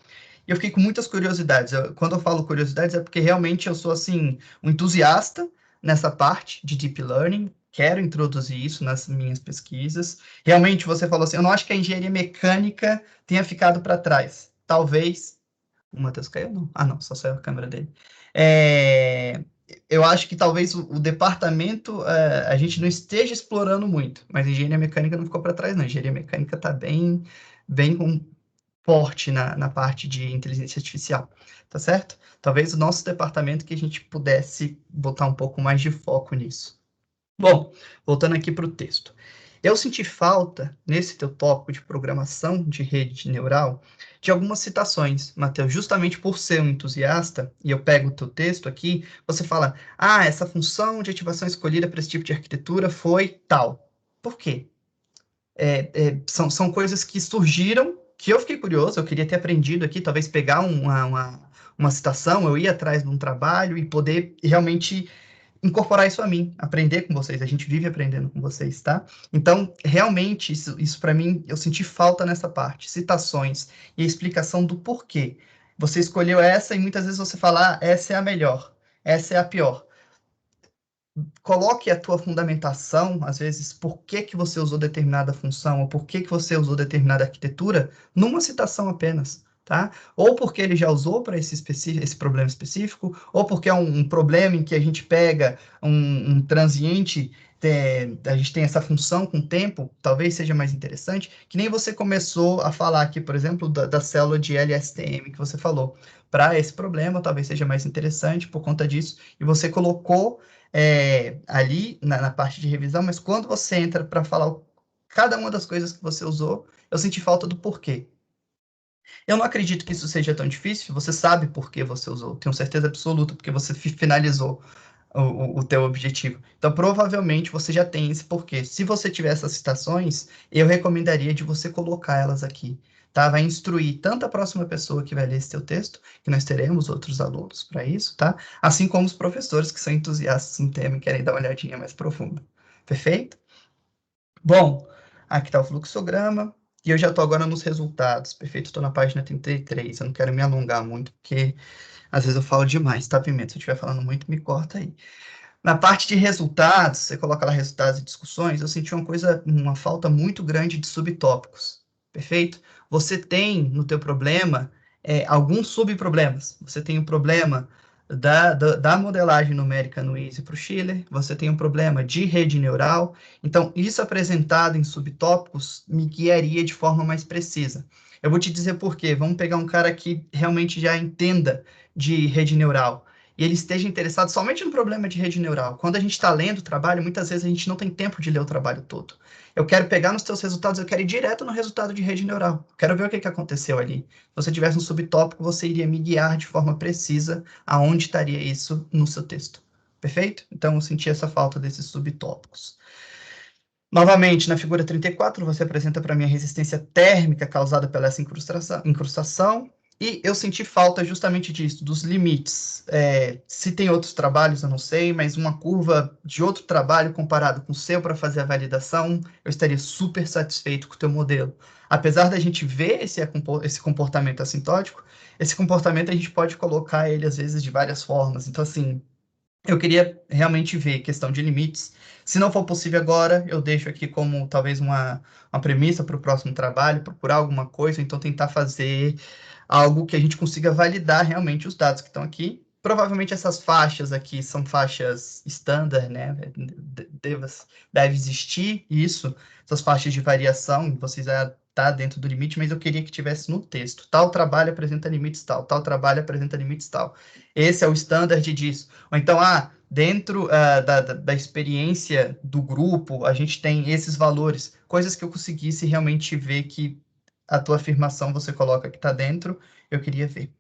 e eu fiquei com muitas curiosidades. Quando eu falo curiosidades, é porque realmente eu sou, assim, um entusiasta nessa parte de Deep Learning, quero introduzir isso nas minhas pesquisas. Realmente, você falou assim, eu não acho que a engenharia mecânica tenha ficado para trás. Talvez... O Matheus caiu? Não. Não, só saiu a câmera dele. Eu acho que talvez o departamento a gente não esteja explorando muito, mas a engenharia mecânica não ficou para trás, não. A engenharia mecânica está bem forte na parte de inteligência artificial, tá certo? Talvez o nosso departamento que a gente pudesse botar um pouco mais de foco nisso. Bom, voltando aqui para o texto. Eu senti falta, nesse teu tópico de programação de rede neural, de algumas citações, Matheus, justamente por ser um entusiasta, e eu pego o teu texto aqui, você fala, essa função de ativação escolhida para esse tipo de arquitetura foi tal. Por quê? São coisas que surgiram, que eu fiquei curioso, eu queria ter aprendido aqui, talvez pegar uma citação, eu ir atrás de um trabalho e poder realmente incorporar isso a mim, aprender com vocês, a gente vive aprendendo com vocês, tá? Então, realmente, isso para mim, eu senti falta nessa parte, citações e a explicação do porquê. Você escolheu essa e muitas vezes você fala, essa é a melhor, essa é a pior. Coloque a tua fundamentação, às vezes, por que você usou determinada função, ou por que você usou determinada arquitetura, numa citação apenas, tá? Ou porque ele já usou para esse problema específico, ou porque é um problema em que a gente pega um transiente, a gente tem essa função com o tempo, talvez seja mais interessante, que nem você começou a falar aqui, por exemplo, da célula de LSTM que você falou. Para esse problema, talvez seja mais interessante por conta disso, e você colocou ali na parte de revisão, mas quando você entra para falar cada uma das coisas que você usou, eu senti falta do porquê. Eu não acredito que isso seja tão difícil, você sabe por que você usou, tenho certeza absoluta, porque você finalizou o teu objetivo. Então, provavelmente, você já tem esse porquê. Se você tiver essas citações, eu recomendaria de você colocar elas aqui, tá? Vai instruir tanto a próxima pessoa que vai ler esse teu texto, que nós teremos outros alunos para isso, tá? Assim como os professores que são entusiastas no tema e querem dar uma olhadinha mais profunda. Perfeito? Bom, aqui está o fluxograma, e eu já estou agora nos resultados. Perfeito? Estou na página 33, eu não quero me alongar muito, porque às vezes eu falo demais, tá, Pimenta? Se eu estiver falando muito, me corta aí. Na parte de resultados, você coloca lá resultados e discussões, eu senti uma falta muito grande de subtópicos, perfeito? Você tem no teu problema alguns subproblemas. Você tem um problema da modelagem numérica no Easy para o Schiller, você tem um problema de rede neural, então isso apresentado em subtópicos me guiaria de forma mais precisa. Eu vou te dizer por quê. Vamos pegar um cara que realmente já entenda de rede neural, e ele esteja interessado somente no problema de rede neural. Quando a gente está lendo o trabalho, muitas vezes a gente não tem tempo de ler o trabalho todo. Eu quero pegar nos teus resultados, eu quero ir direto no resultado de rede neural. Quero ver o que aconteceu ali. Se você tivesse um subtópico, você iria me guiar de forma precisa aonde estaria isso no seu texto. Perfeito? Então, eu senti essa falta desses subtópicos. Novamente, na figura 34, você apresenta para mim a resistência térmica causada pela essa incrustação, e eu senti falta justamente disso, dos limites. Se tem outros trabalhos, eu não sei, mas uma curva de outro trabalho comparado com o seu para fazer a validação, eu estaria super satisfeito com o teu modelo. Apesar da gente ver esse comportamento assintótico, esse comportamento a gente pode colocar ele, às vezes, de várias formas. Então, assim, eu queria realmente ver questão de limites. Se não for possível agora, eu deixo aqui como talvez uma premissa para o próximo trabalho, procurar alguma coisa, então tentar fazer algo que a gente consiga validar realmente os dados que estão aqui. Provavelmente essas faixas aqui são faixas standard, né? Deve existir isso, essas faixas de variação, vocês já tá dentro do limite, mas eu queria que tivesse no texto. Tal trabalho apresenta limites tal trabalho apresenta limites tal. Esse é o standard disso. Ou então, dentro da experiência do grupo, a gente tem esses valores, coisas que eu conseguisse realmente ver que a tua afirmação você coloca que está dentro, eu queria ver.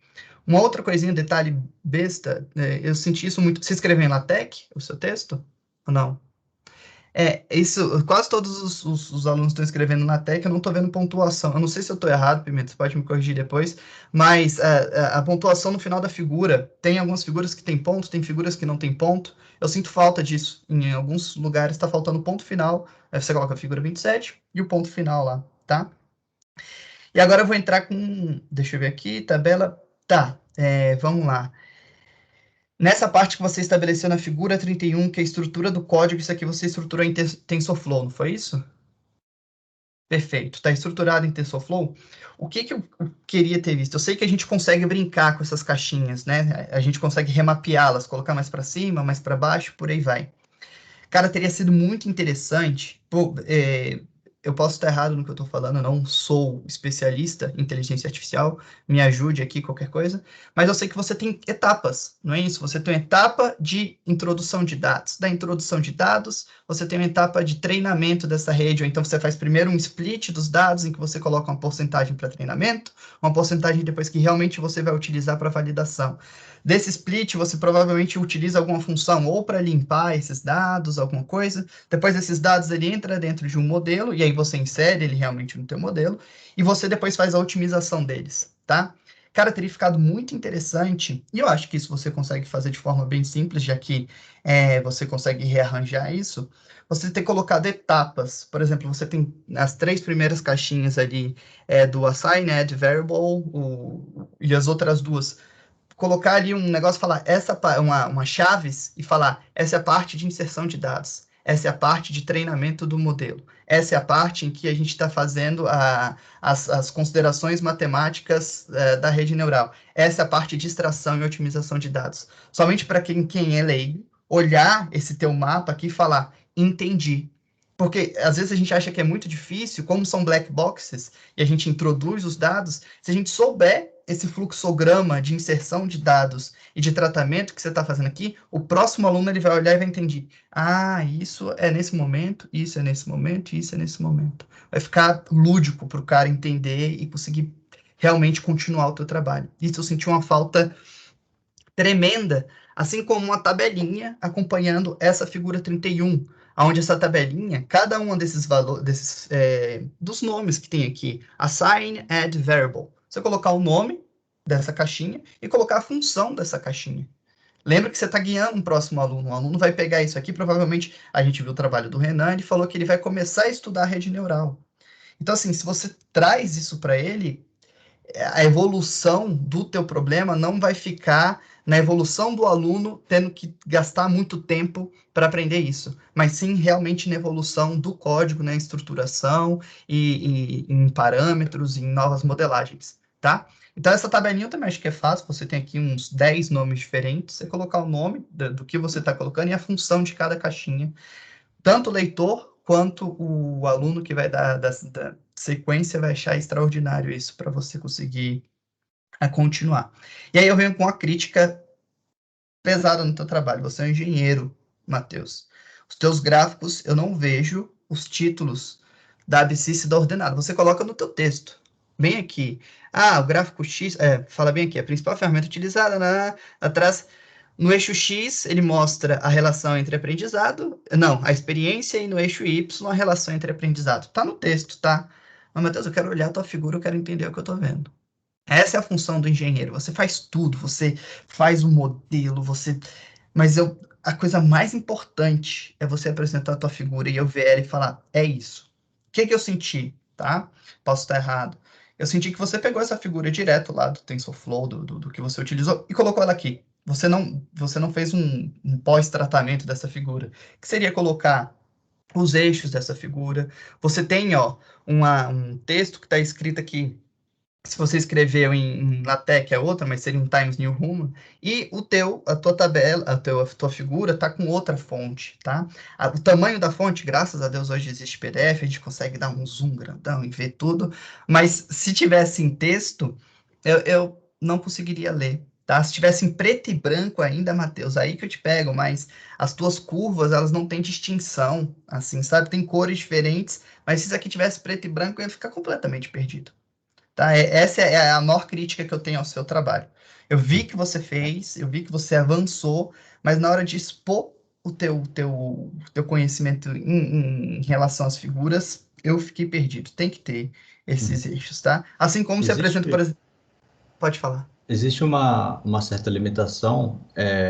Uma outra coisinha, detalhe besta, eu senti isso muito... Você escreveu em LaTeX o seu texto? Ou não? Isso, quase todos os alunos estão escrevendo na TEC, eu não estou vendo pontuação. Eu não sei se eu estou errado, Pimenta, você pode me corrigir depois, mas a pontuação no final da figura, tem algumas figuras que tem ponto, tem figuras que não tem ponto. Eu sinto falta disso. Em alguns lugares está faltando o ponto final, aí você coloca a figura 27 e o ponto final lá, tá? E agora eu vou entrar com, deixa eu ver aqui, tabela, tá, vamos lá. Nessa parte que você estabeleceu na figura 31, que é a estrutura do código, isso aqui você estruturou em TensorFlow, não foi isso? Perfeito. Está estruturado em TensorFlow. O que eu queria ter visto? Eu sei que a gente consegue brincar com essas caixinhas, né? A gente consegue remapeá-las, colocar mais para cima, mais para baixo, por aí vai. Cara, teria sido muito interessante. Eu posso estar errado no que eu estou falando, eu não sou especialista em inteligência artificial, me ajude aqui, qualquer coisa, mas eu sei que você tem etapas, não é isso? Você tem uma etapa de introdução de dados. Da introdução de dados, você tem uma etapa de treinamento dessa rede, ou então você faz primeiro um split dos dados, em que você coloca uma porcentagem para treinamento, uma porcentagem depois que realmente você vai utilizar para validação. Desse split, você provavelmente utiliza alguma função ou para limpar esses dados, alguma coisa. Depois desses dados, ele entra dentro de um modelo, e aí você insere ele realmente no teu modelo, e você depois faz a otimização deles, tá? Cara, teria ficado muito interessante, e eu acho que isso você consegue fazer de forma bem simples, já que você consegue rearranjar isso, você ter colocado etapas. Por exemplo, você tem as 3 primeiras caixinhas ali do assign, add variable, e as outras 2 colocar ali um negócio, falar uma chaves e falar, essa é a parte de inserção de dados, essa é a parte de treinamento do modelo, essa é a parte em que a gente está fazendo as considerações matemáticas da rede neural, essa é a parte de extração e otimização de dados. Somente para quem é leigo, olhar esse teu mapa aqui e falar, entendi. Porque às vezes a gente acha que é muito difícil, como são black boxes, e a gente introduz os dados, se a gente souber esse fluxograma de inserção de dados e de tratamento que você está fazendo aqui, o próximo aluno ele vai olhar e vai entender. Isso é nesse momento, isso é nesse momento, isso é nesse momento. Vai ficar lúdico para o cara entender e conseguir realmente continuar o teu trabalho. Isso eu senti uma falta tremenda, assim como uma tabelinha acompanhando essa figura 31, onde essa tabelinha, cada um desses valores, dos nomes que tem aqui, assign, add, variable, você colocar o nome dessa caixinha e colocar a função dessa caixinha. Lembra que você está guiando um próximo aluno. O aluno vai pegar isso aqui, provavelmente, a gente viu o trabalho do Renan, ele falou que ele vai começar a estudar a rede neural. Então, assim, se você traz isso para ele, a evolução do teu problema não vai ficar na evolução do aluno tendo que gastar muito tempo para aprender isso, mas sim realmente na evolução do código, na estruturação e em parâmetros, em novas modelagens, tá? Então, essa tabelinha eu também acho que é fácil, você tem aqui uns 10 nomes diferentes, você colocar o nome do que você está colocando e a função de cada caixinha. Tanto o leitor quanto o aluno que vai dar da sequência vai achar extraordinário isso para você conseguir continuar. E aí eu venho com a crítica pesada no teu trabalho. Você é um engenheiro, Matheus. Os teus gráficos, eu não vejo os títulos da abscissa da ordenada. Você coloca no teu texto. Bem aqui. O gráfico X, fala bem aqui, a principal ferramenta utilizada, atrás, no eixo X, ele mostra a relação entre aprendizado, a experiência, e no eixo Y, a relação entre aprendizado. Tá no texto, tá? Mas, Matheus, eu quero olhar a tua figura, eu quero entender o que eu tô vendo. Essa é a função do engenheiro. Você faz tudo, você faz um modelo, mas a coisa mais importante é você apresentar a tua figura e eu ver ela e falar, é isso. O que eu senti, tá? Posso estar errado. Eu senti que você pegou essa figura direto lá do TensorFlow, do que você utilizou, e colocou ela aqui. Você não fez um pós-tratamento dessa figura, que seria colocar os eixos dessa figura. Você tem, um texto que está escrito aqui, se você escreveu em LaTeX é outra, mas seria um Times New Roman, e a tua tabela, a tua figura está com outra fonte, tá? O tamanho da fonte, graças a Deus, hoje existe PDF, a gente consegue dar um zoom grandão e ver tudo, mas se tivesse em texto, eu não conseguiria ler, tá? Se tivesse em preto e branco ainda, Matheus, aí que eu te pego, mas as tuas curvas, elas não têm distinção, assim, sabe? Tem cores diferentes, mas se isso aqui tivesse preto e branco, eu ia ficar completamente perdido. Tá? Essa é a maior crítica que eu tenho ao seu trabalho. Eu vi que você fez, eu vi que você avançou, mas na hora de expor o teu conhecimento em relação às figuras, eu fiquei perdido. Tem que ter esses eixos, tá? Assim como se apresenta, por exemplo... Pode falar. Existe uma certa limitação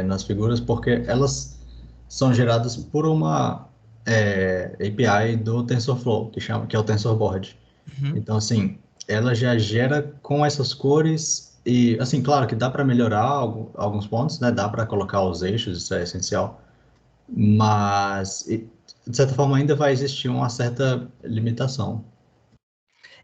nas figuras, porque elas são geradas por uma API do TensorFlow, que é o TensorBoard. Uhum. Então, assim, ela já gera com essas cores e, assim, claro que dá para melhorar alguns pontos, né? Dá para colocar os eixos, isso é essencial, mas, de certa forma, ainda vai existir uma certa limitação.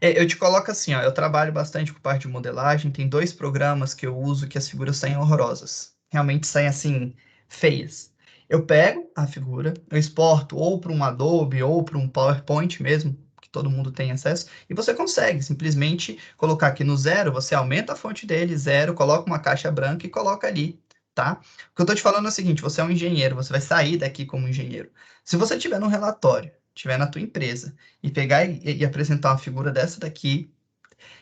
Eu te coloco assim, eu trabalho bastante com parte de modelagem, tem 2 programas que eu uso que as figuras saem horrorosas. Realmente saem, assim, feias. Eu pego a figura, eu exporto ou para um Adobe ou para um PowerPoint mesmo, que todo mundo tem acesso, e você consegue simplesmente colocar aqui no 0, você aumenta a fonte dele, 0, coloca uma caixa branca e coloca ali, tá? O que eu tô te falando é o seguinte, você é um engenheiro, você vai sair daqui como engenheiro. Se você tiver num relatório, tiver na tua empresa, e pegar e apresentar uma figura dessa daqui,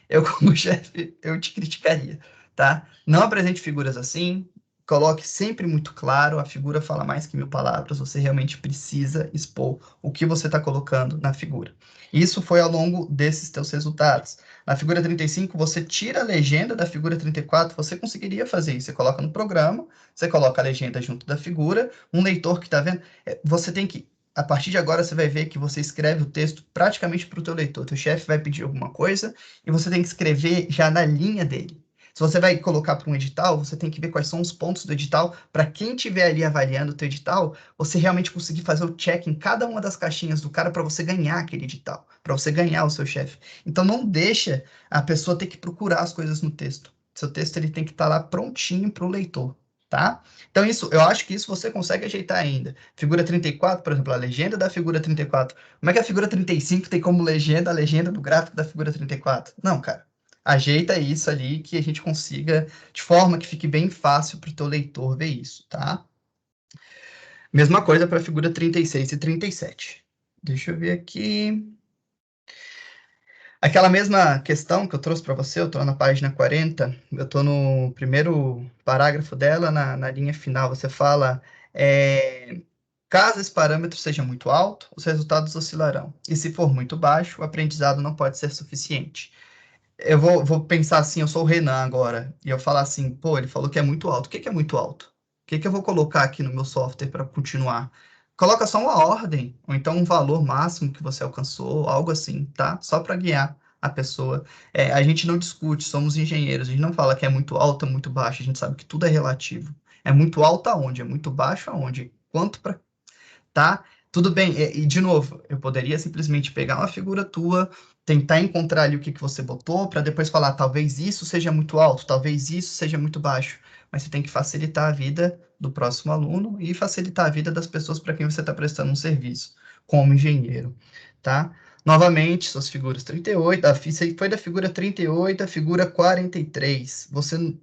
eu como chefe, eu te criticaria, tá? Não apresente figuras assim, coloque sempre muito claro, a figura fala mais que 1000 palavras, você realmente precisa expor o que você está colocando na figura. Isso foi ao longo desses teus resultados. Na figura 35, você tira a legenda da figura 34, você conseguiria fazer isso. Você coloca no programa, você coloca a legenda junto da figura, um leitor que está vendo, você tem que a partir de agora você vai ver que você escreve o texto praticamente para o teu leitor. Teu chefe vai pedir alguma coisa e você tem que escrever já na linha dele. Se você vai colocar para um edital, você tem que ver quais são os pontos do edital, para quem estiver ali avaliando o teu edital, você realmente conseguir fazer o check em cada uma das caixinhas do cara para você ganhar aquele edital, para você ganhar o seu chefe. Então não deixa a pessoa ter que procurar as coisas no texto. Seu texto ele tem que estar lá prontinho para o leitor. Tá? Então, eu acho que isso você consegue ajeitar ainda. Figura 34, por exemplo, a legenda da figura 34. Como é que a figura 35 tem como legenda a legenda do gráfico da figura 34? Não, cara. Ajeita isso ali que a gente consiga, de forma que fique bem fácil para o teu leitor ver isso, tá? Mesma coisa para a figura 36 e 37. Deixa eu ver aqui. Aquela mesma questão que eu trouxe para você, eu estou na página 40, eu estou no primeiro parágrafo dela, na linha final, você fala, caso esse parâmetro seja muito alto, os resultados oscilarão, e se for muito baixo, o aprendizado não pode ser suficiente. Eu vou pensar assim, eu sou o Renan agora, e eu falar assim, pô, ele falou que é muito alto, o que é muito alto? O que eu vou colocar aqui no meu software para continuar? Coloca só uma ordem, ou então um valor máximo que você alcançou, algo assim, tá? Só para guiar a pessoa. A gente não discute, somos engenheiros, a gente não fala que é muito alto ou muito baixo, a gente sabe que tudo é relativo. É muito alto aonde? É muito baixo aonde? Quanto para... Tá? Tudo bem, e de novo, eu poderia simplesmente pegar uma figura tua, tentar encontrar ali o que você botou, para depois falar, talvez isso seja muito alto, talvez isso seja muito baixo. Mas você tem que facilitar a vida do próximo aluno e facilitar a vida das pessoas para quem você está prestando um serviço, como engenheiro, tá? Novamente, suas figuras 38, foi da figura 38 à figura 43. Você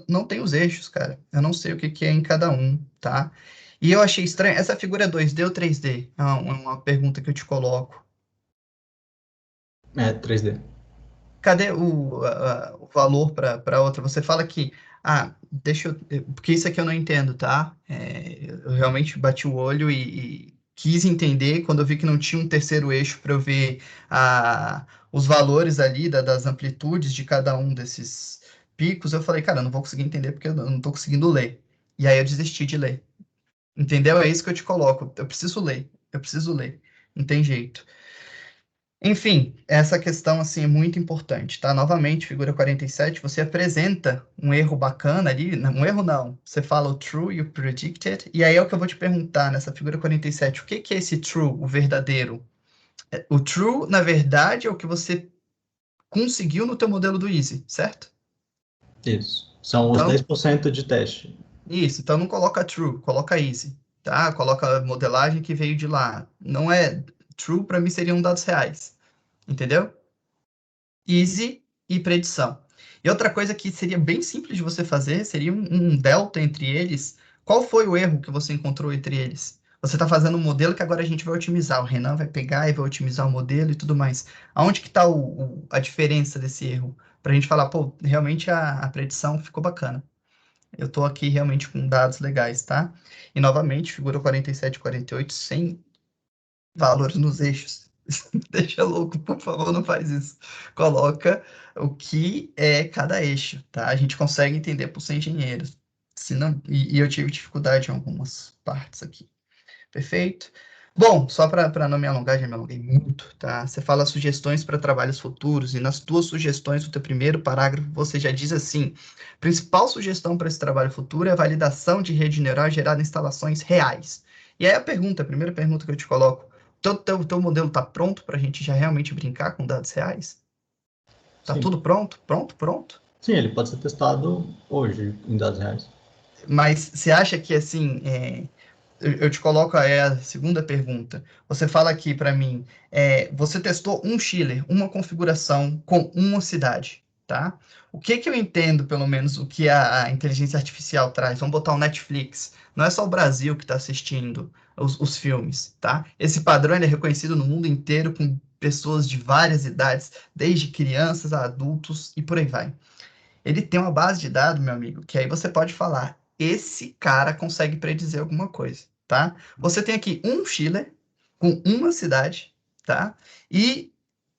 não tem os eixos, cara. Eu não sei o que é em cada um, tá? E eu achei estranho, essa figura é 2D ou 3D? É uma pergunta que eu te coloco. É 3D. Cadê o valor para outra? Você fala que, porque isso aqui eu não entendo, tá? Eu realmente bati o olho e quis entender quando eu vi que não tinha um terceiro eixo para eu ver os valores ali das amplitudes de cada um desses picos. Eu falei, cara, eu não vou conseguir entender porque eu não estou conseguindo ler. E aí eu desisti de ler. Entendeu? É isso que eu te coloco. Eu preciso ler. Eu preciso ler. Não tem jeito. Enfim, essa questão assim é muito importante, tá? Novamente, figura 47, você apresenta um erro bacana ali, um erro não, você fala o true e o predicted, e aí é o que eu vou te perguntar nessa figura 47, o que é esse true, o verdadeiro? O true, na verdade, é o que você conseguiu no teu modelo do Easy, certo? Isso. São os Então, 10% de teste. isso, então não coloca true, coloca Easy, tá? Coloca modelagem que veio de lá. Não é true, para mim seriam dados reais, entendeu? Easy e predição. E outra coisa que seria bem simples de você fazer seria um delta entre eles. Qual foi o erro que você encontrou entre eles? Você está fazendo um modelo que agora a gente vai otimizar. O Renan vai pegar e vai otimizar o modelo e tudo mais. Aonde que está a diferença desse erro? Para a gente falar, pô, realmente a predição ficou bacana. Eu estou aqui realmente com dados legais, tá? E novamente, figura 47 e 48, sem valores nos eixos. Deixa louco, por favor, não faz isso. Coloca o que é cada eixo, tá? A gente consegue entender por ser engenheiro. Senão, e eu tive dificuldade em algumas partes aqui. Perfeito? Bom, só para não me alongar, já me alonguei muito, tá? Você fala sugestões para trabalhos futuros, e nas tuas sugestões, no teu primeiro parágrafo, você já diz assim: principal sugestão para esse trabalho futuro é a validação de rede neural gerada em instalações reais. E aí a primeira pergunta que eu te coloco: teu modelo está pronto para a gente já realmente brincar com dados reais? Tá Sim. tudo pronto? Pronto? Pronto? Sim, ele pode ser testado hoje em dados reais. Mas você acha que, assim, eu te coloco a segunda pergunta. Você fala aqui para mim, você testou um chiller, uma configuração com uma cidade, tá? O que eu entendo, pelo menos, o que a inteligência artificial traz? Vamos botar o Netflix. Não é só o Brasil que está assistindo os filmes, tá? Esse padrão ele é reconhecido no mundo inteiro com pessoas de várias idades, desde crianças a adultos e por aí vai. Ele tem uma base de dados, meu amigo, que aí você pode falar, esse cara consegue predizer alguma coisa, tá? Você tem aqui um chiller com uma cidade, tá? E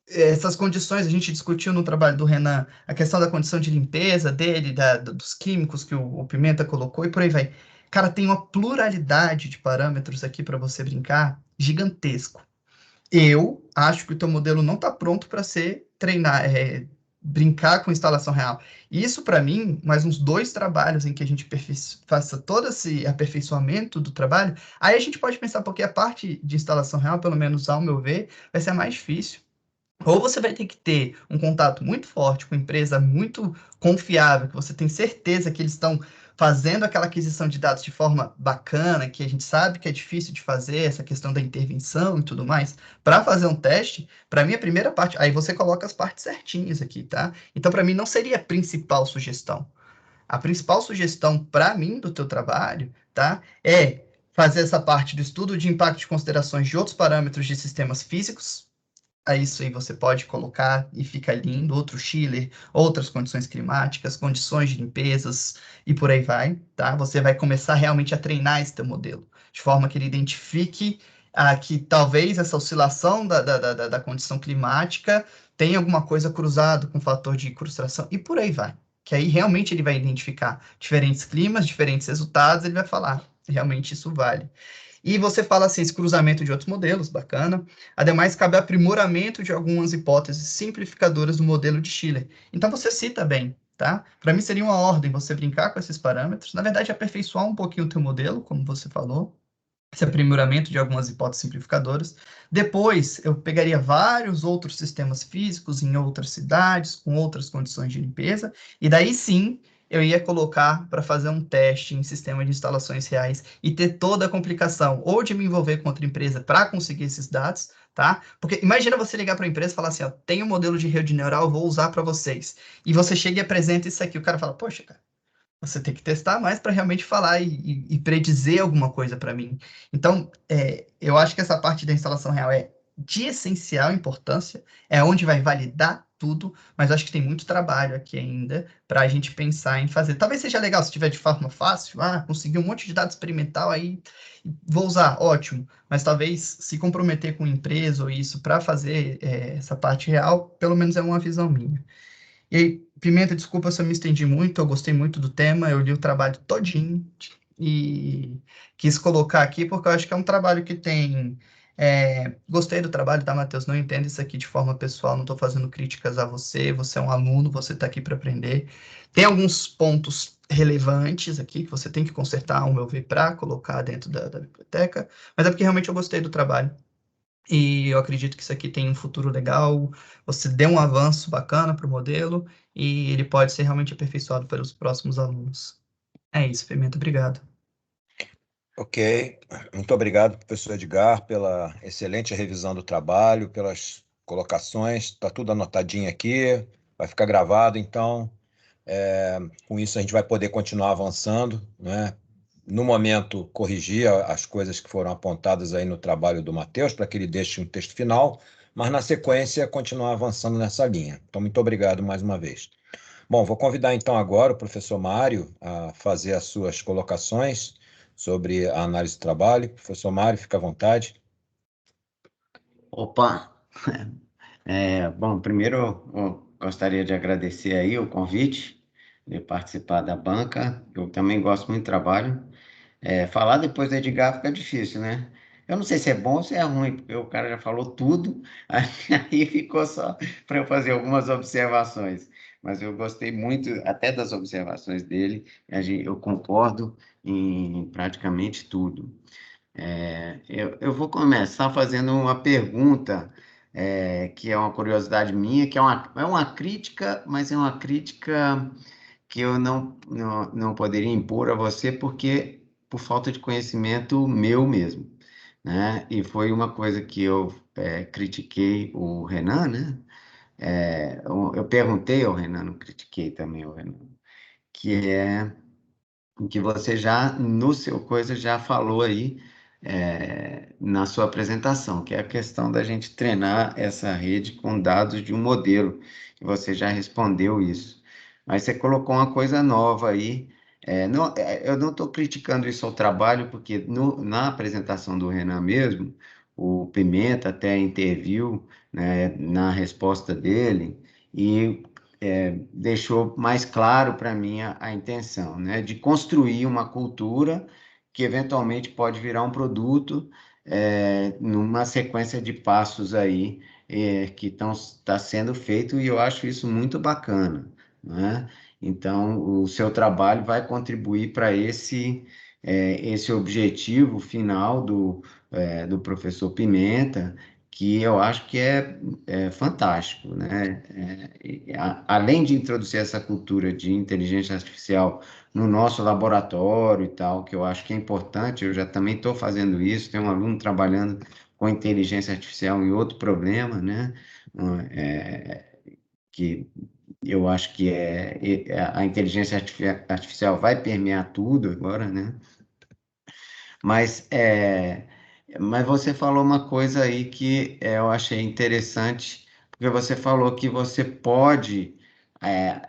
essas condições, a gente discutiu no trabalho do Renan, a questão da condição de limpeza dele, dos químicos que o Pimenta colocou e por aí vai. Cara, tem uma pluralidade de parâmetros aqui para você brincar, gigantesco. Eu acho que o teu modelo não está pronto para ser brincar com instalação real. Isso, para mim, mais uns 2 trabalhos em que a gente faça todo esse aperfeiçoamento do trabalho, aí a gente pode pensar, porque a parte de instalação real, pelo menos ao meu ver, vai ser a mais difícil. Ou você vai ter que ter um contato muito forte com uma empresa muito confiável, que você tem certeza que eles estão fazendo aquela aquisição de dados de forma bacana, que a gente sabe que é difícil de fazer, essa questão da intervenção e tudo mais, para fazer um teste, para mim a primeira parte, aí você coloca as partes certinhas aqui, tá? Então, para mim, não seria a principal sugestão. A principal sugestão para mim do teu trabalho, tá? É fazer essa parte do estudo de impacto de considerações de outros parâmetros de sistemas físicos, a isso aí você pode colocar e fica lindo, outro chiller, outras condições climáticas, condições de limpezas e por aí vai, tá? Você vai começar realmente a treinar esse teu modelo, de forma que ele identifique que talvez essa oscilação da condição climática tenha alguma coisa cruzado com o fator de incrustação e por aí vai. Que aí realmente ele vai identificar diferentes climas, diferentes resultados, ele vai falar, realmente isso vale. E você fala assim, esse cruzamento de outros modelos, bacana. Ademais, cabe aprimoramento de algumas hipóteses simplificadoras do modelo de Schiller. Então, você cita bem, tá? Para mim, seria uma ordem você brincar com esses parâmetros. Na verdade, aperfeiçoar um pouquinho o teu modelo, como você falou. esse aprimoramento de algumas hipóteses simplificadoras. Depois, eu pegaria vários outros sistemas físicos em outras cidades, com outras condições de limpeza, e daí sim eu ia colocar para fazer um teste em sistema de instalações reais e ter toda a complicação, ou de me envolver com outra empresa para conseguir esses dados, tá? Porque imagina você ligar para a empresa e falar assim, ó, tem um modelo de rede neural, vou usar para vocês. E você chega e apresenta isso aqui, o cara fala, poxa, cara, você tem que testar mais para realmente falar e predizer alguma coisa para mim. Então, eu acho que essa parte da instalação real é de essencial importância, é onde vai validar tudo, mas acho que tem muito trabalho aqui ainda para a gente pensar em fazer. Talvez seja legal se tiver de forma fácil, conseguir um monte de dado experimental aí, vou usar, ótimo, mas talvez se comprometer com empresa ou isso para fazer essa parte real, pelo menos é uma visão minha. E aí, Pimenta, desculpa se eu me estendi muito, eu gostei muito do tema, eu li o trabalho todinho e quis colocar aqui porque eu acho que é um trabalho que tem... gostei do trabalho, tá, Matheus? Não entenda isso aqui de forma pessoal, não estou fazendo críticas a você, você é um aluno, você está aqui para aprender. Tem alguns pontos relevantes aqui que você tem que consertar, ao meu ver, para colocar dentro da biblioteca, mas é porque realmente eu gostei do trabalho. E eu acredito que isso aqui tem um futuro legal. Você deu um avanço bacana para o modelo e ele pode ser realmente aperfeiçoado pelos próximos alunos. É isso, Pimenta. Obrigado. Ok, muito obrigado, professor Edgar, pela excelente revisão do trabalho, pelas colocações, está tudo anotadinho aqui, vai ficar gravado, então, com isso a gente vai poder continuar avançando, né? No momento, corrigir as coisas que foram apontadas aí no trabalho do Matheus, para que ele deixe um texto final, mas na sequência continuar avançando nessa linha. Então, muito obrigado mais uma vez. Bom, vou convidar então agora o professor Mário a fazer as suas colocações sobre a análise do trabalho. Professor Mário, fica à vontade. Opa! Bom, primeiro eu gostaria de agradecer aí o convite de participar da banca. Eu também gosto muito do trabalho. Falar depois do Edgar fica difícil, né? Eu não sei se é bom ou se é ruim, porque o cara já falou tudo, aí ficou só para eu fazer algumas observações. Mas eu gostei muito até das observações dele, eu concordo em praticamente tudo. Eu vou começar fazendo uma pergunta, que é uma curiosidade minha, que é uma crítica, mas é uma crítica que eu não poderia impor a você, porque por falta de conhecimento meu mesmo, né? E foi uma coisa que eu critiquei o Renan, né? Eu perguntei ao Renan, não critiquei também o Renan, que é o que você já, no seu coisa, já falou aí, na sua apresentação, que é a questão da gente treinar essa rede com dados de um modelo, e você já respondeu isso. Mas você colocou uma coisa nova aí, eu não estou criticando isso ao trabalho, porque na apresentação do Renan mesmo, o Pimenta até interviu, né, na resposta dele, e deixou mais claro para mim a intenção, né, de construir uma cultura que eventualmente pode virar um produto numa sequência de passos aí que está sendo feito, e eu acho isso muito bacana, né? Então, o seu trabalho vai contribuir para esse objetivo final do professor Pimenta, que eu acho que é fantástico, né? Além de introduzir essa cultura de inteligência artificial no nosso laboratório e tal, que eu acho que é importante, eu já também estou fazendo isso, tem um aluno trabalhando com inteligência artificial em outro problema, né? Que eu acho que a inteligência artificial vai permear tudo agora, né? Mas, mas você falou uma coisa aí que eu achei interessante, porque você falou que você pode,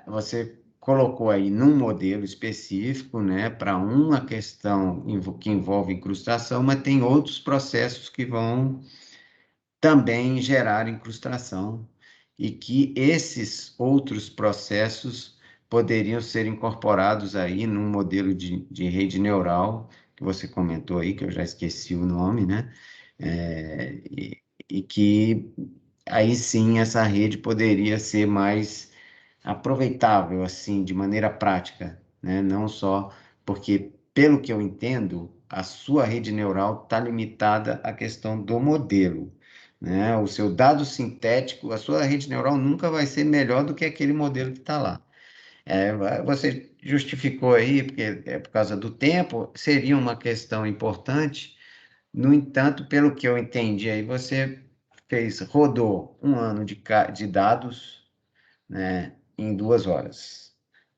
você colocou aí num modelo específico, né, para uma questão que envolve incrustação, mas tem outros processos que vão também gerar incrustação, e que esses outros processos poderiam ser incorporados aí num modelo de rede neural, que você comentou aí, que eu já esqueci o nome, né? E que aí sim essa rede poderia ser mais aproveitável, assim, de maneira prática, né? Não só porque, pelo que eu entendo, a sua rede neural está limitada à questão do modelo, né? O seu dado sintético, a sua rede neural nunca vai ser melhor do que aquele modelo que está lá. Você justificou aí, porque é por causa do tempo, seria uma questão importante. No entanto, pelo que eu entendi aí, você rodou 1 ano de dados, né, em 2 horas,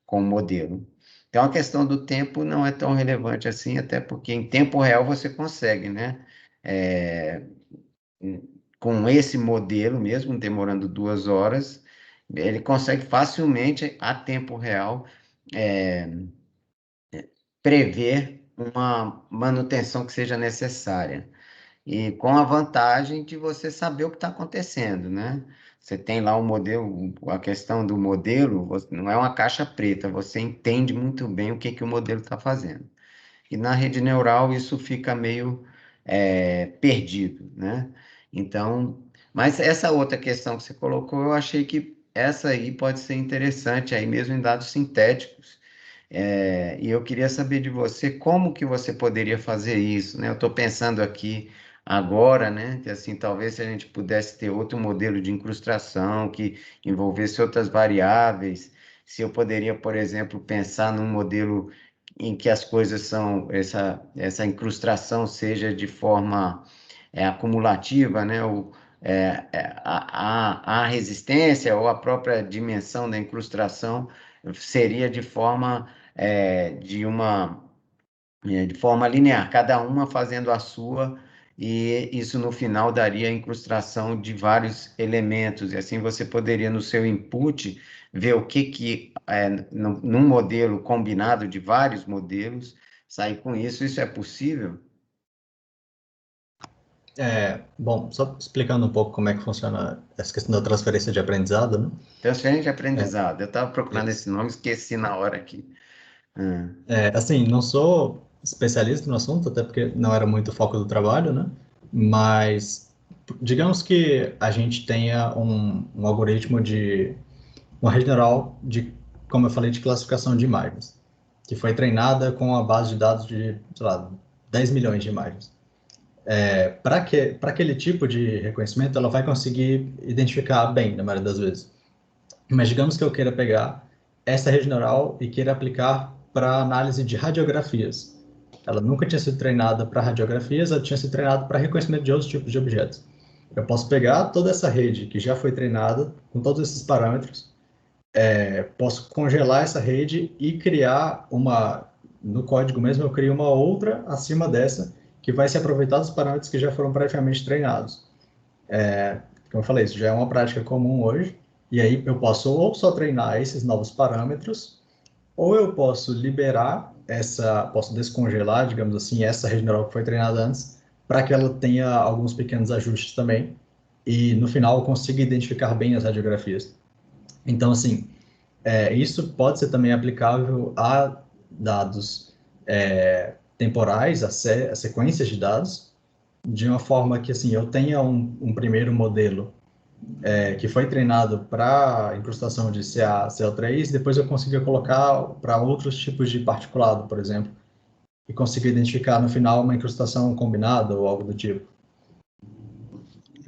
com o modelo. Então, a questão do tempo não é tão relevante assim, até porque em tempo real você consegue, né? É, com esse modelo mesmo, demorando 2 horas, ele consegue facilmente, a tempo real, é, prever uma manutenção que seja necessária. E com a vantagem de você saber o que está acontecendo, né? Você tem lá o modelo, a questão do modelo, não é uma caixa preta, você entende muito bem o que, que o modelo está fazendo. E na rede neural isso fica meio perdido, né? Então, mas essa outra questão que você colocou, eu achei que essa aí pode ser interessante, aí mesmo em dados sintéticos. E eu queria saber de você como que você poderia fazer isso, né? Eu estou pensando aqui agora, né? Que assim, talvez se a gente pudesse ter outro modelo de incrustação que envolvesse outras variáveis, se eu poderia, por exemplo, pensar num modelo em que as coisas são, essa incrustação seja de forma acumulativa, né? A resistência ou a própria dimensão da incrustação seria de forma de forma linear, cada uma fazendo a sua, e isso no final daria a incrustação de vários elementos, e assim você poderia, no seu input, ver o que num modelo combinado de vários modelos, sair com isso. Isso é possível? Bom, só explicando um pouco como é que funciona essa questão da transferência de aprendizado, né? Transferência de aprendizado. Eu estava procurando esse nome, esqueci na hora aqui. Assim, não sou especialista no assunto, até porque não era muito o foco do trabalho, né? Mas digamos que a gente tenha um algoritmo uma rede neural de, como eu falei, de classificação de imagens, que foi treinada com a base de dados de, sei lá, 10 milhões de imagens. Para aquele tipo de reconhecimento, ela vai conseguir identificar bem, na maioria das vezes. Mas digamos que eu queira pegar essa rede neural e queira aplicar para análise de radiografias. Ela nunca tinha sido treinada para radiografias, ela tinha sido treinada para reconhecimento de outros tipos de objetos. Eu posso pegar toda essa rede que já foi treinada com todos esses parâmetros, posso congelar essa rede e criar no código mesmo, eu crio uma outra acima dessa, que vai se aproveitar dos parâmetros que já foram previamente treinados. Como eu falei, isso já é uma prática comum hoje, e aí eu posso ou só treinar esses novos parâmetros, ou eu posso posso descongelar, digamos assim, essa rede neural que foi treinada antes, para que ela tenha alguns pequenos ajustes também, e no final eu consiga identificar bem as radiografias. Então, assim, isso pode ser também aplicável a dados temporais, a sequências de dados, de uma forma que, assim, eu tenha um primeiro modelo que foi treinado para incrustação de CA, CO3, depois eu consiga colocar para outros tipos de particulado, por exemplo, e consiga identificar no final uma incrustação combinada ou algo do tipo.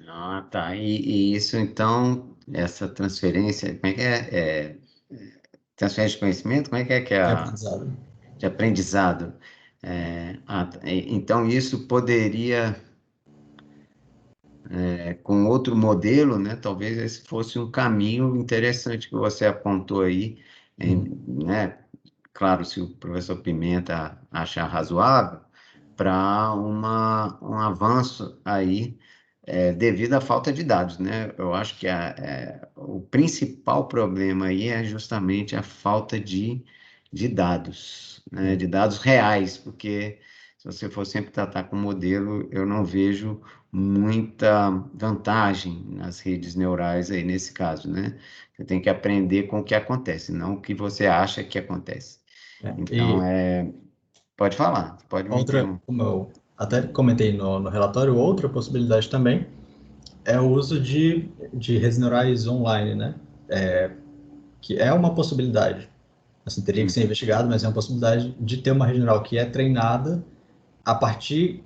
Ah, tá. E isso, então, essa transferência, como é que transferência de conhecimento? Como é que é De aprendizado. de aprendizado? Então, isso poderia, com outro modelo, né? Talvez esse fosse um caminho interessante que você apontou aí, né? Claro, se o professor Pimenta achar razoável, para um avanço aí, devido à falta de dados, né? Eu acho que o principal problema aí é justamente a falta de dados, né? De dados reais, porque se você for sempre tratar com modelo, eu não vejo muita vantagem nas redes neurais aí nesse caso, né? Você tem que aprender com o que acontece, não o que você acha que acontece. Então, E pode falar, pode me outra, interromper. como eu até comentei no relatório, outra possibilidade também é o uso de redes neurais online, né? Que é uma possibilidade. Assim, teria que ser investigado, mas é uma possibilidade de ter uma rede neural que é treinada a partir,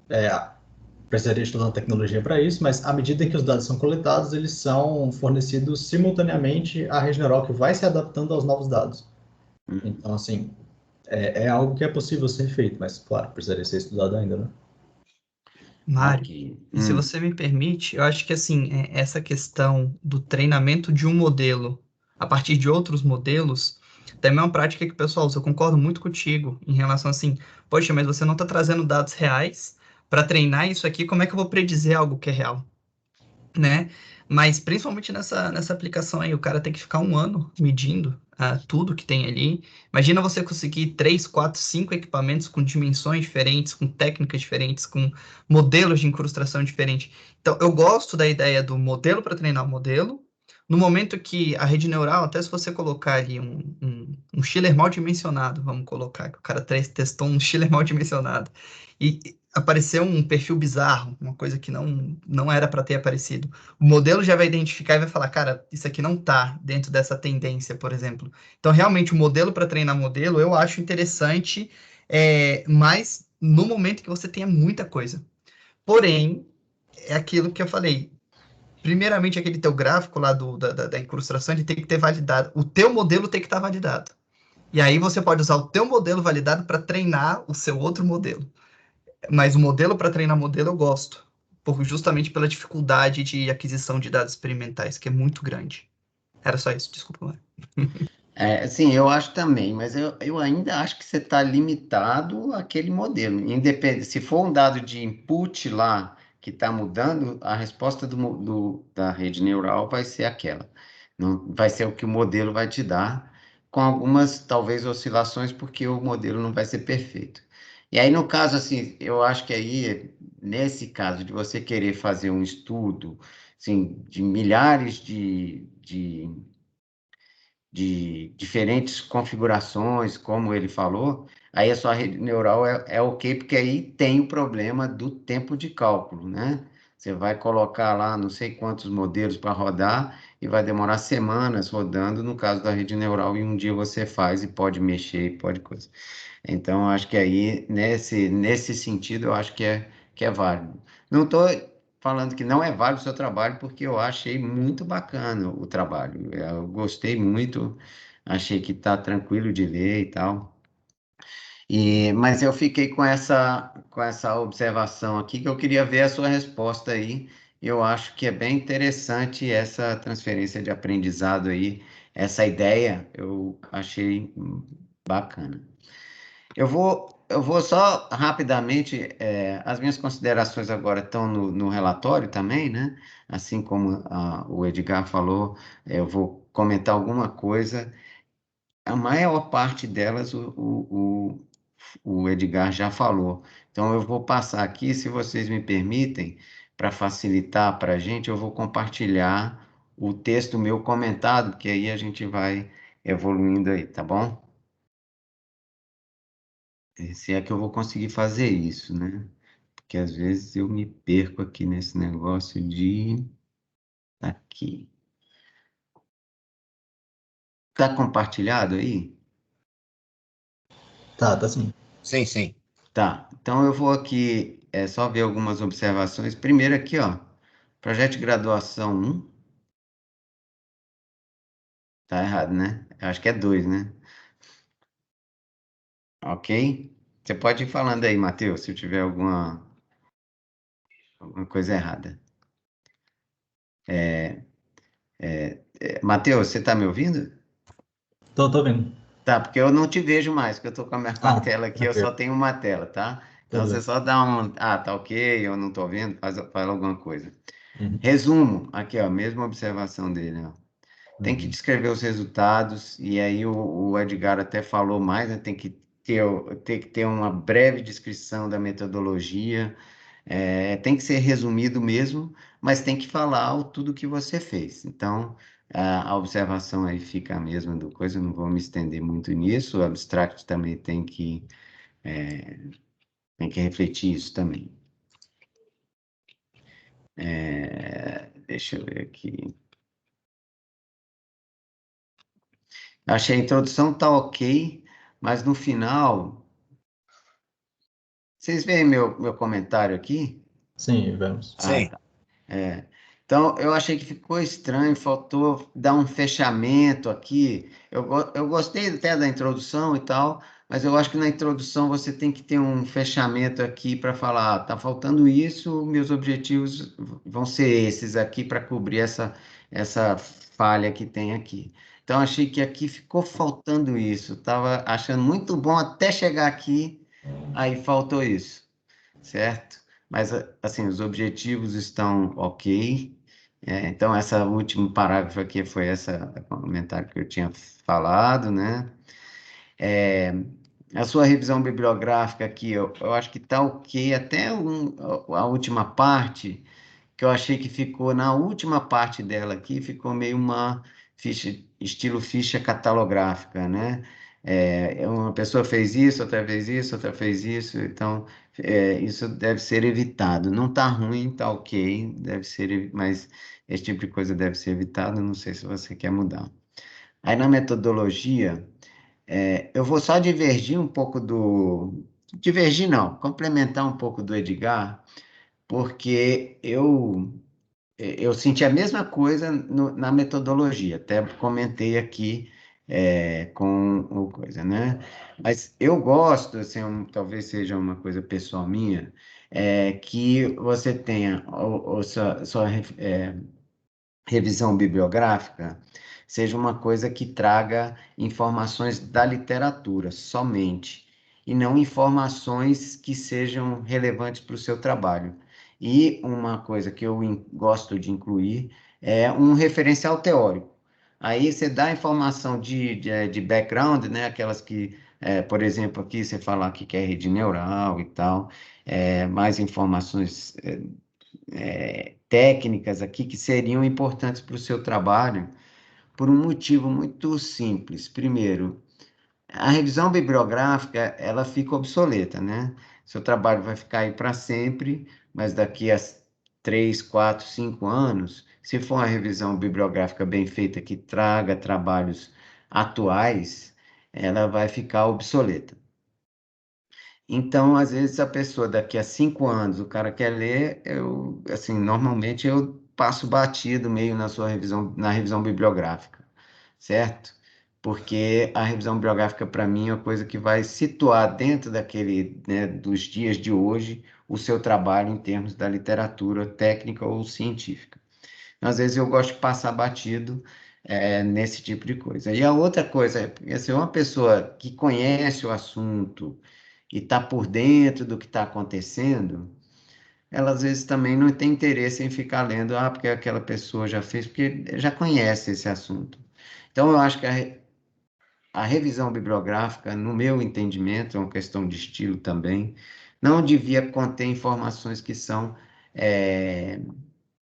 precisaria estudar tecnologia para isso, mas à medida que os dados são coletados, eles são fornecidos simultaneamente à rede neural que vai se adaptando aos novos dados. Então, assim, é algo que é possível ser feito, mas, claro, precisaria ser estudado ainda, né? Mário, Ok. e se você me permite, eu acho que assim, essa questão do treinamento de um modelo a partir de outros modelos também é uma prática que o pessoal usa. Eu concordo muito contigo em relação assim, poxa, mas você não está trazendo dados reais para treinar isso aqui, como é que eu vou predizer algo que é real? Né? Mas principalmente nessa aplicação aí, o cara tem que ficar um ano medindo tudo que tem ali. Imagina você conseguir 3, 4, 5 equipamentos com dimensões diferentes, com técnicas diferentes, com modelos de incrustação diferentes. Então, eu gosto da ideia do modelo para treinar o modelo. No momento que a rede neural, até se você colocar ali um Schiller mal dimensionado, vamos colocar, que o cara testou um Schiller mal dimensionado, e apareceu um perfil bizarro, uma coisa que não era para ter aparecido. O modelo já vai identificar e vai falar, cara, isso aqui não está dentro dessa tendência, por exemplo. Então, realmente, o modelo para treinar modelo eu acho interessante, mas no momento que você tenha muita coisa. Porém, é aquilo que eu falei. Primeiramente, aquele teu gráfico lá da incrustação, ele tem que ter validado. O teu modelo tem que estar validado. E aí você pode usar o teu modelo validado para treinar o seu outro modelo. Mas o modelo para treinar modelo eu gosto, justamente pela dificuldade de aquisição de dados experimentais, que é muito grande. Era só isso, desculpa, Mário. Sim, eu acho também, mas eu ainda acho que você está limitado àquele modelo. Independente, se for um dado de input lá que está mudando, a resposta da rede neural vai ser aquela. Não, vai ser o que o modelo vai te dar, com algumas, talvez, oscilações, porque o modelo não vai ser perfeito. E aí, no caso, assim, eu acho que aí, nesse caso de você querer fazer um estudo, assim, de milhares de diferentes configurações, como ele falou, aí a sua rede neural é ok, porque aí tem o problema do tempo de cálculo, né? Você vai colocar lá não sei quantos modelos para rodar e vai demorar semanas rodando, no caso da rede neural, e um dia você faz e pode mexer, pode coisa. Então, acho que aí, nesse sentido, eu acho que é válido. Não estou falando que não é válido o seu trabalho, porque eu achei muito bacana o trabalho. Eu gostei muito, achei que está tranquilo de ler e tal. Mas eu fiquei com essa observação aqui, que eu queria ver a sua resposta aí. Eu acho que é bem interessante essa transferência de aprendizado aí, essa ideia, eu achei bacana. Eu vou só rapidamente, as minhas considerações agora estão no relatório também, né? Assim como o Edgar falou, eu vou comentar alguma coisa. A maior parte delas o Edgar já falou. Então eu vou passar aqui, se vocês me permitem, para facilitar para a gente, eu vou compartilhar o texto meu comentado, porque aí a gente vai evoluindo aí, tá bom? Se é que eu vou conseguir fazer isso, né? Porque às vezes eu me perco aqui nesse negócio de aqui. Tá compartilhado aí? Tá sim. Sim, sim. Tá. Então eu vou aqui só ver algumas observações. Primeiro aqui, ó, projeto de graduação 1. Tá errado, né? Eu acho que é 2, né? Ok? Você pode ir falando aí, Matheus, se eu tiver alguma coisa errada. Matheus, você tá me ouvindo? Tô vendo. Tá, porque eu não te vejo mais, porque eu tô com a minha com a tela aqui, eu só Tranquilo. tenho uma tela, tá? Então Tudo você bem. só dá um, tá ok, eu não tô vendo, fala alguma coisa. Uhum. Resumo, aqui ó, mesma observação dele, ó. Tem que Uhum. descrever os resultados, e aí o Edgar até falou mais, né? Tem que ter uma breve descrição da metodologia, tem que ser resumido mesmo, mas tem que falar tudo que você fez. Então, a observação aí fica a mesma do coisa, eu não vou me estender muito nisso, o abstract também tem que refletir isso também. Deixa eu ver aqui. Achei a introdução tá ok, mas no final Vocês veem meu comentário aqui? Sim, vemos. Sim. Tá. É. Então, eu achei que ficou estranho, faltou dar um fechamento aqui. Eu gostei até da introdução e tal, mas eu acho que na introdução você tem que ter um fechamento aqui para falar, tá faltando isso, meus objetivos vão ser esses aqui para cobrir essa falha que tem aqui. Então, achei que aqui ficou faltando isso. Estava achando muito bom até chegar aqui, aí faltou isso, certo? Mas, assim, os objetivos estão ok. Então, essa último parágrafo aqui foi esse comentário que eu tinha falado, né? A sua revisão bibliográfica aqui, eu acho que está ok, até a última parte, que eu achei que ficou, na última parte dela aqui, ficou meio uma ficha, estilo ficha catalográfica, né? Uma pessoa fez isso, outra fez isso, outra fez isso, então isso deve ser evitado. Não está ruim, está ok, deve ser, mas esse tipo de coisa deve ser evitado, não sei se você quer mudar. Aí na metodologia, eu vou só divergir um pouco do... Divergir não, complementar um pouco do Edgar, porque eu senti a mesma coisa na metodologia, até comentei aqui com o coisa, né? Mas eu gosto, assim, talvez seja uma coisa pessoal minha, que você tenha sua revisão bibliográfica seja uma coisa que traga informações da literatura somente, e não informações que sejam relevantes para o seu trabalho. E uma coisa que eu gosto de incluir é um referencial teórico. Aí você dá informação de background, né? Aquelas que, por exemplo, aqui você fala que é rede neural e tal, mais informações técnicas aqui que seriam importantes para o seu trabalho, por um motivo muito simples. Primeiro, a revisão bibliográfica, ela fica obsoleta, né? Seu trabalho vai ficar aí para sempre, mas daqui a 3, 4, 5 anos, se for uma revisão bibliográfica bem feita que traga trabalhos atuais, ela vai ficar obsoleta. Então, às vezes, a pessoa daqui a 5 anos, o cara quer ler, assim, normalmente eu passo batido meio na revisão bibliográfica, certo? Porque a revisão bibliográfica, para mim, é uma coisa que vai situar dentro daquele, né, dos dias de hoje, o seu trabalho em termos da literatura técnica ou científica. Então, às vezes, eu gosto de passar batido, nesse tipo de coisa. E a outra coisa é, porque, assim, uma pessoa que conhece o assunto, e está por dentro do que está acontecendo, ela às vezes também não tem interesse em ficar lendo, porque aquela pessoa já fez, porque já conhece esse assunto. Então, eu acho que a revisão bibliográfica, no meu entendimento, é uma questão de estilo também, não devia conter informações que são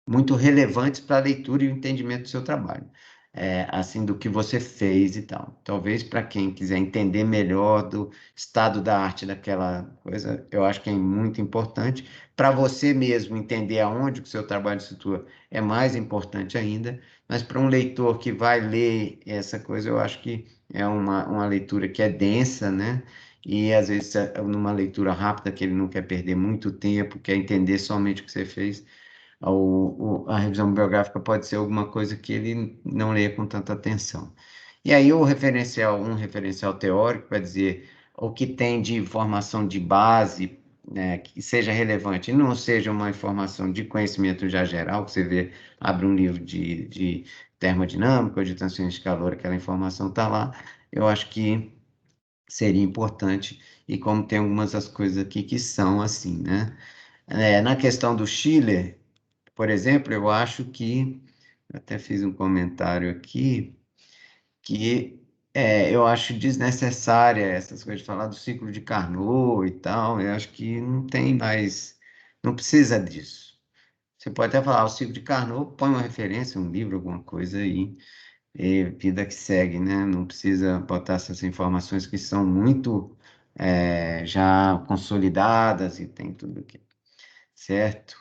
muito relevantes para a leitura e o entendimento do seu trabalho, assim, do que você fez e tal. Talvez para quem quiser entender melhor do estado da arte daquela coisa, eu acho que é muito importante. Para você mesmo entender aonde o seu trabalho se situa, é mais importante ainda, mas para um leitor que vai ler essa coisa, eu acho que é uma leitura que é densa, né? E às vezes, numa leitura rápida, que ele não quer perder muito tempo, quer entender somente o que você fez, a revisão bibliográfica pode ser alguma coisa que ele não leia com tanta atenção. E aí um referencial teórico, vai dizer o que tem de informação de base, né, que seja relevante, e não seja uma informação de conhecimento já geral, que você vê, abre um livro de termodinâmica ou de transferência de calor, aquela informação está lá, eu acho que seria importante, e como tem algumas das coisas aqui que são assim, né? Na questão do Schiller, por exemplo, eu acho que, eu até fiz um comentário aqui, que eu acho desnecessária essas coisas de falar do ciclo de Carnot e tal, eu acho que não tem mais, não precisa disso. Você pode até falar, o ciclo de Carnot, põe uma referência, um livro, alguma coisa aí, e vida que segue, né? Não precisa botar essas informações que são muito já consolidadas e tem tudo aqui, certo?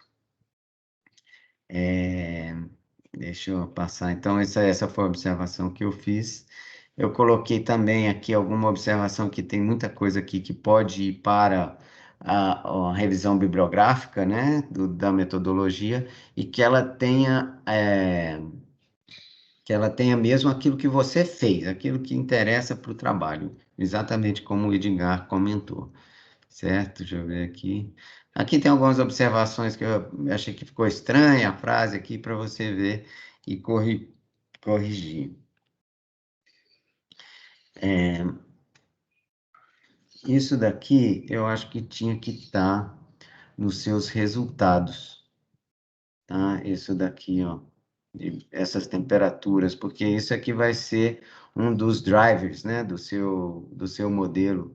Deixa eu passar. Então, essa foi a observação que eu fiz. Eu coloquei também aqui alguma observação que tem muita coisa aqui que pode ir para a revisão bibliográfica, né, da metodologia, e que ela tenha mesmo aquilo que você fez, aquilo que interessa para o trabalho, exatamente como o Edgar comentou, certo? Deixa eu ver aqui. Aqui tem algumas observações que eu achei que ficou estranha a frase aqui para você ver e corrigir. Isso daqui eu acho que tinha que estar nos seus resultados, tá? Isso daqui, ó, essas temperaturas, porque isso aqui vai ser um dos drivers, né, do seu modelo.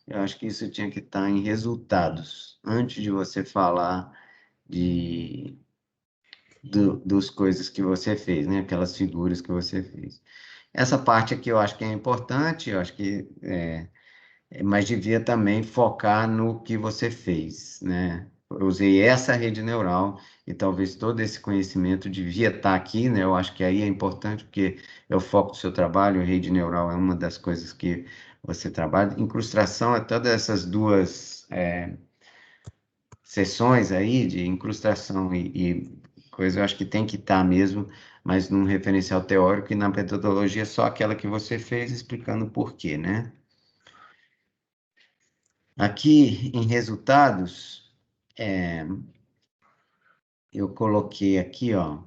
Eu acho que isso tinha que estar em resultados, antes de você falar dos coisas que você fez, né, aquelas figuras que você fez. Essa parte aqui eu acho que é importante, eu acho que mas devia também focar no que você fez, né? Eu usei essa rede neural e talvez todo esse conhecimento devia estar aqui, né? Eu acho que aí é importante porque é o foco do seu trabalho, a rede neural é uma das coisas que você trabalha. Incrustação é todas essas duas sessões aí de incrustação e coisa, eu acho que tem que estar mesmo, mas num referencial teórico e na metodologia só aquela que você fez explicando o porquê, né? Aqui em resultados, eu coloquei aqui, ó,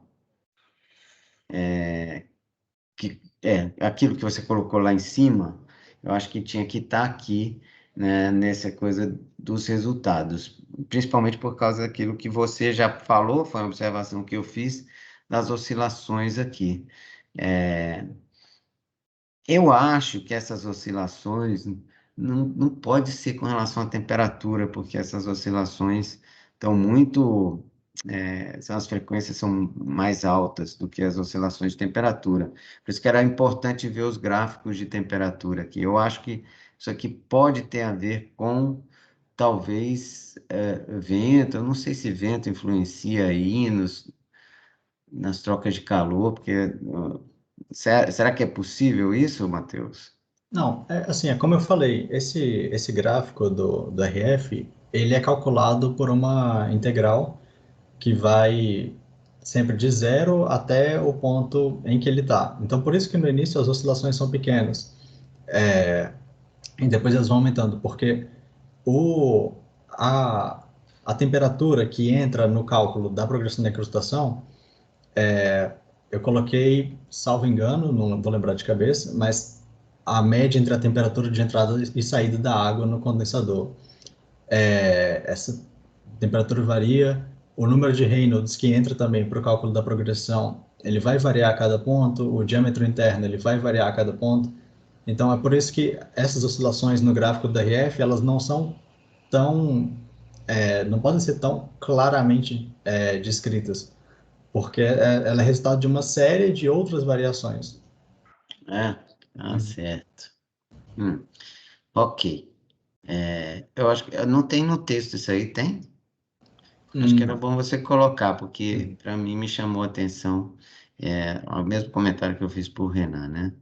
aquilo que você colocou lá em cima, eu acho que tinha que estar aqui, né, nessa coisa dos resultados, principalmente por causa daquilo que você já falou, foi uma observação que eu fiz das oscilações aqui. Eu acho que essas oscilações não pode ser com relação à temperatura, porque essas oscilações estão muito, as frequências são mais altas do que as oscilações de temperatura. Por isso que era importante ver os gráficos de temperatura aqui. Eu acho que isso aqui pode ter a ver com, talvez, vento. Eu não sei se vento influencia aí nas trocas de calor, porque será que é possível isso, Matheus? Não, assim, é como eu falei, esse gráfico do RF, ele é calculado por uma integral que vai sempre de zero até o ponto em que ele está. Então, por isso que no início as oscilações são pequenas. E depois elas vão aumentando, porque o, a, a temperatura que entra no cálculo da progressão da incrustação, eu coloquei, salvo engano, não vou lembrar de cabeça, mas a média entre a temperatura de entrada e saída da água no condensador. Essa temperatura varia, o número de Reynolds que entra também para o cálculo da progressão, ele vai variar a cada ponto, o diâmetro interno ele vai variar a cada ponto. Então é por isso que essas oscilações no gráfico da RF, elas não são tão, não podem ser tão claramente descritas, porque ela é resultado de uma série de outras variações. Certo. Ok. Eu acho que não tem no texto isso aí, tem? Acho que era Não. bom você colocar, porque para mim me chamou a atenção, o mesmo comentário que eu fiz para o Renan, né?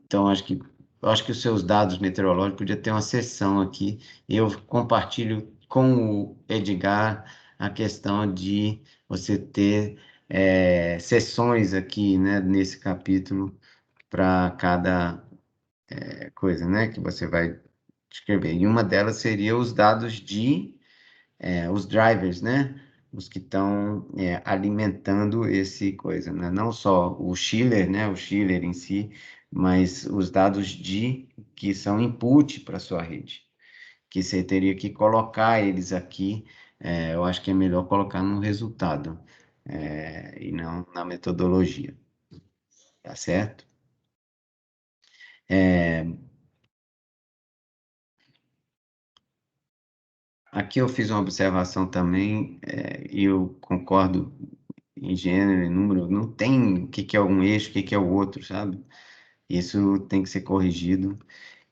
Então, eu acho que os seus dados meteorológicos podia ter uma seção aqui, e eu compartilho com o Edgar a questão de você ter sessões aqui, né, nesse capítulo, para cada coisa, né, que você vai escrever. E uma delas seria os dados os drivers, né? Os que estão alimentando esse coisa, né? Não só o chiller, né? O chiller em si, mas os dados que são input para a sua rede, que você teria que colocar eles aqui. Eu acho que é melhor colocar no resultado, e não na metodologia, tá certo? Aqui eu fiz uma observação também, e eu concordo em gênero, em número, não tem o que é um eixo, o que é o outro, sabe? Isso tem que ser corrigido.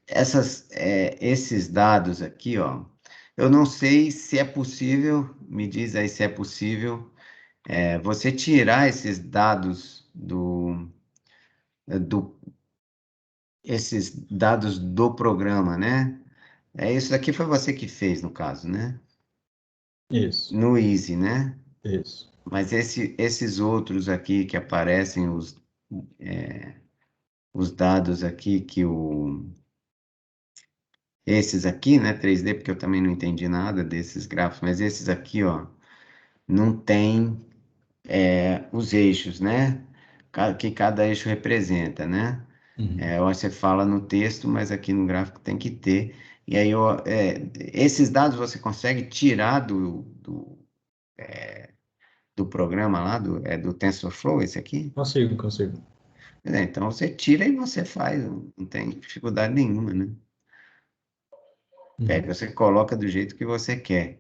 Esses dados aqui, ó, eu não sei se é possível, me diz aí se é possível, você tirar esses dados do esses dados do programa, né? Isso daqui foi você que fez, no caso, né? Isso, No Easy, né? isso. Mas esses outros aqui que aparecem, os dados aqui esses aqui, né, 3D, porque eu também não entendi nada desses gráficos, mas esses aqui, ó, não tem os eixos, né? Que cada eixo representa, né? Uhum. Você fala no texto, mas aqui no gráfico tem que ter. E aí, esses dados você consegue tirar do programa lá, do TensorFlow, esse aqui? Consigo, consigo. Então você tira e você faz, não tem dificuldade nenhuma, né? Uhum. Você coloca do jeito que você quer,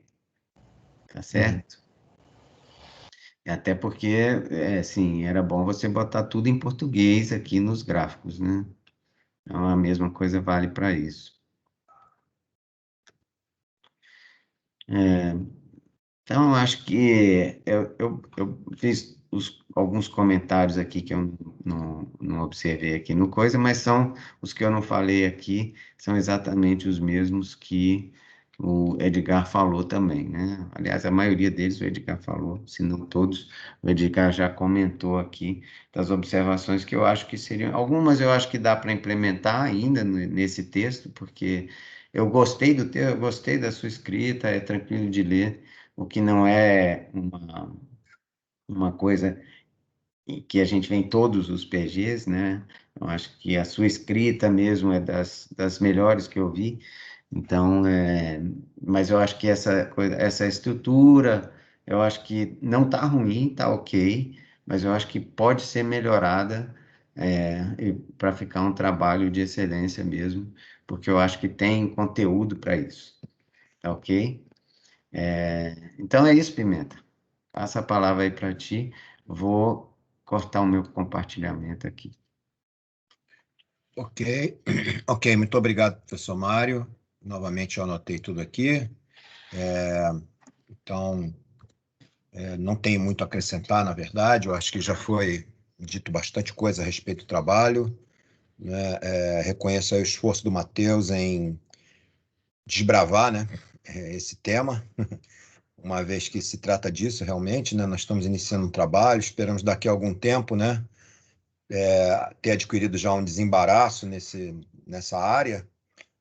tá Uhum. certo? Até porque, assim, era bom você botar tudo em português aqui nos gráficos, né? Então, a mesma coisa vale para isso. Então, eu acho que eu fiz alguns comentários aqui que eu não observei aqui no coisa, mas são os que eu não falei aqui, são exatamente os mesmos que o Edgar falou também, né? Aliás, a maioria deles o Edgar falou, se não todos, o Edgar já comentou aqui das observações que eu acho que seriam, algumas eu acho que dá para implementar ainda nesse texto, porque eu gostei do texto, eu gostei da sua escrita, é tranquilo de ler, o que não é uma coisa que a gente vê em todos os PGs, né? Eu acho que a sua escrita mesmo é das melhores que eu vi. Então, mas eu acho que essa coisa, essa estrutura, eu acho que não tá ruim, tá ok, mas eu acho que pode ser melhorada para ficar um trabalho de excelência mesmo, porque eu acho que tem conteúdo para isso, tá ok? Então é isso, Pimenta. Passa a palavra aí para ti. Vou cortar o meu compartilhamento aqui. Ok, ok, muito obrigado, professor Mário. Novamente eu anotei tudo aqui. Então, não tenho muito a acrescentar, na verdade. Eu acho que já foi dito bastante coisa a respeito do trabalho, né? Reconheço aí o esforço do Matheus em desbravar, né, esse tema, uma vez que se trata disso realmente, né? Nós estamos iniciando um trabalho, esperamos daqui a algum tempo, né, ter adquirido já um desembaraço nessa área,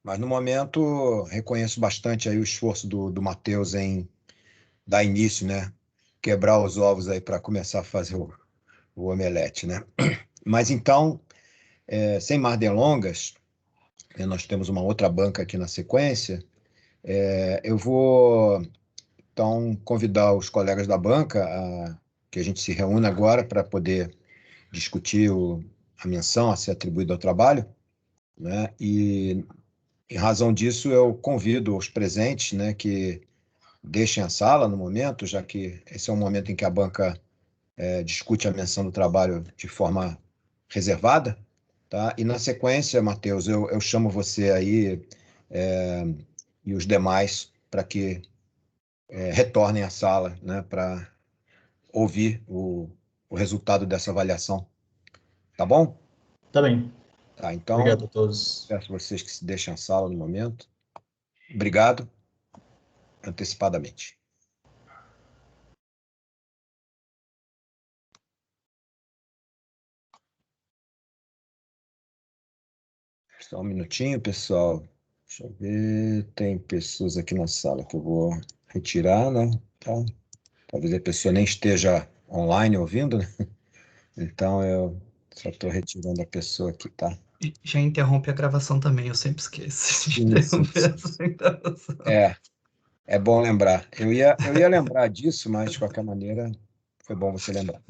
mas no momento reconheço bastante aí o esforço do Matheus em dar início, né, quebrar os ovos aí para começar a fazer o omelete, né? Mas então, sem mais delongas, nós temos uma outra banca aqui na sequência. Eu vou então convidar os colegas da banca que a gente se reúna agora para poder discutir a menção a ser atribuída ao trabalho, né? E em razão disso eu convido os presentes, né, que deixem a sala no momento, já que esse é um momento em que a banca discute a menção do trabalho de forma reservada, tá? E na sequência, Matheus, eu chamo você aí é, e os demais para que retornem à sala, né, para ouvir o resultado dessa avaliação, tá bom? Tá bem. Tá, Obrigado então, a todos. peço a vocês que se deixem a sala no momento. Obrigado, antecipadamente. Só um minutinho, pessoal. Deixa eu ver. Tem pessoas aqui na sala que eu vou retirar, né? Tá? Talvez a pessoa nem esteja online ouvindo, né? Então eu só estou retirando a pessoa aqui, tá? Já interrompe a gravação também, eu sempre esqueço de Sim, sim, interromper sim. essa gravação. É bom lembrar. Eu ia lembrar disso, mas de qualquer maneira, foi bom você lembrar.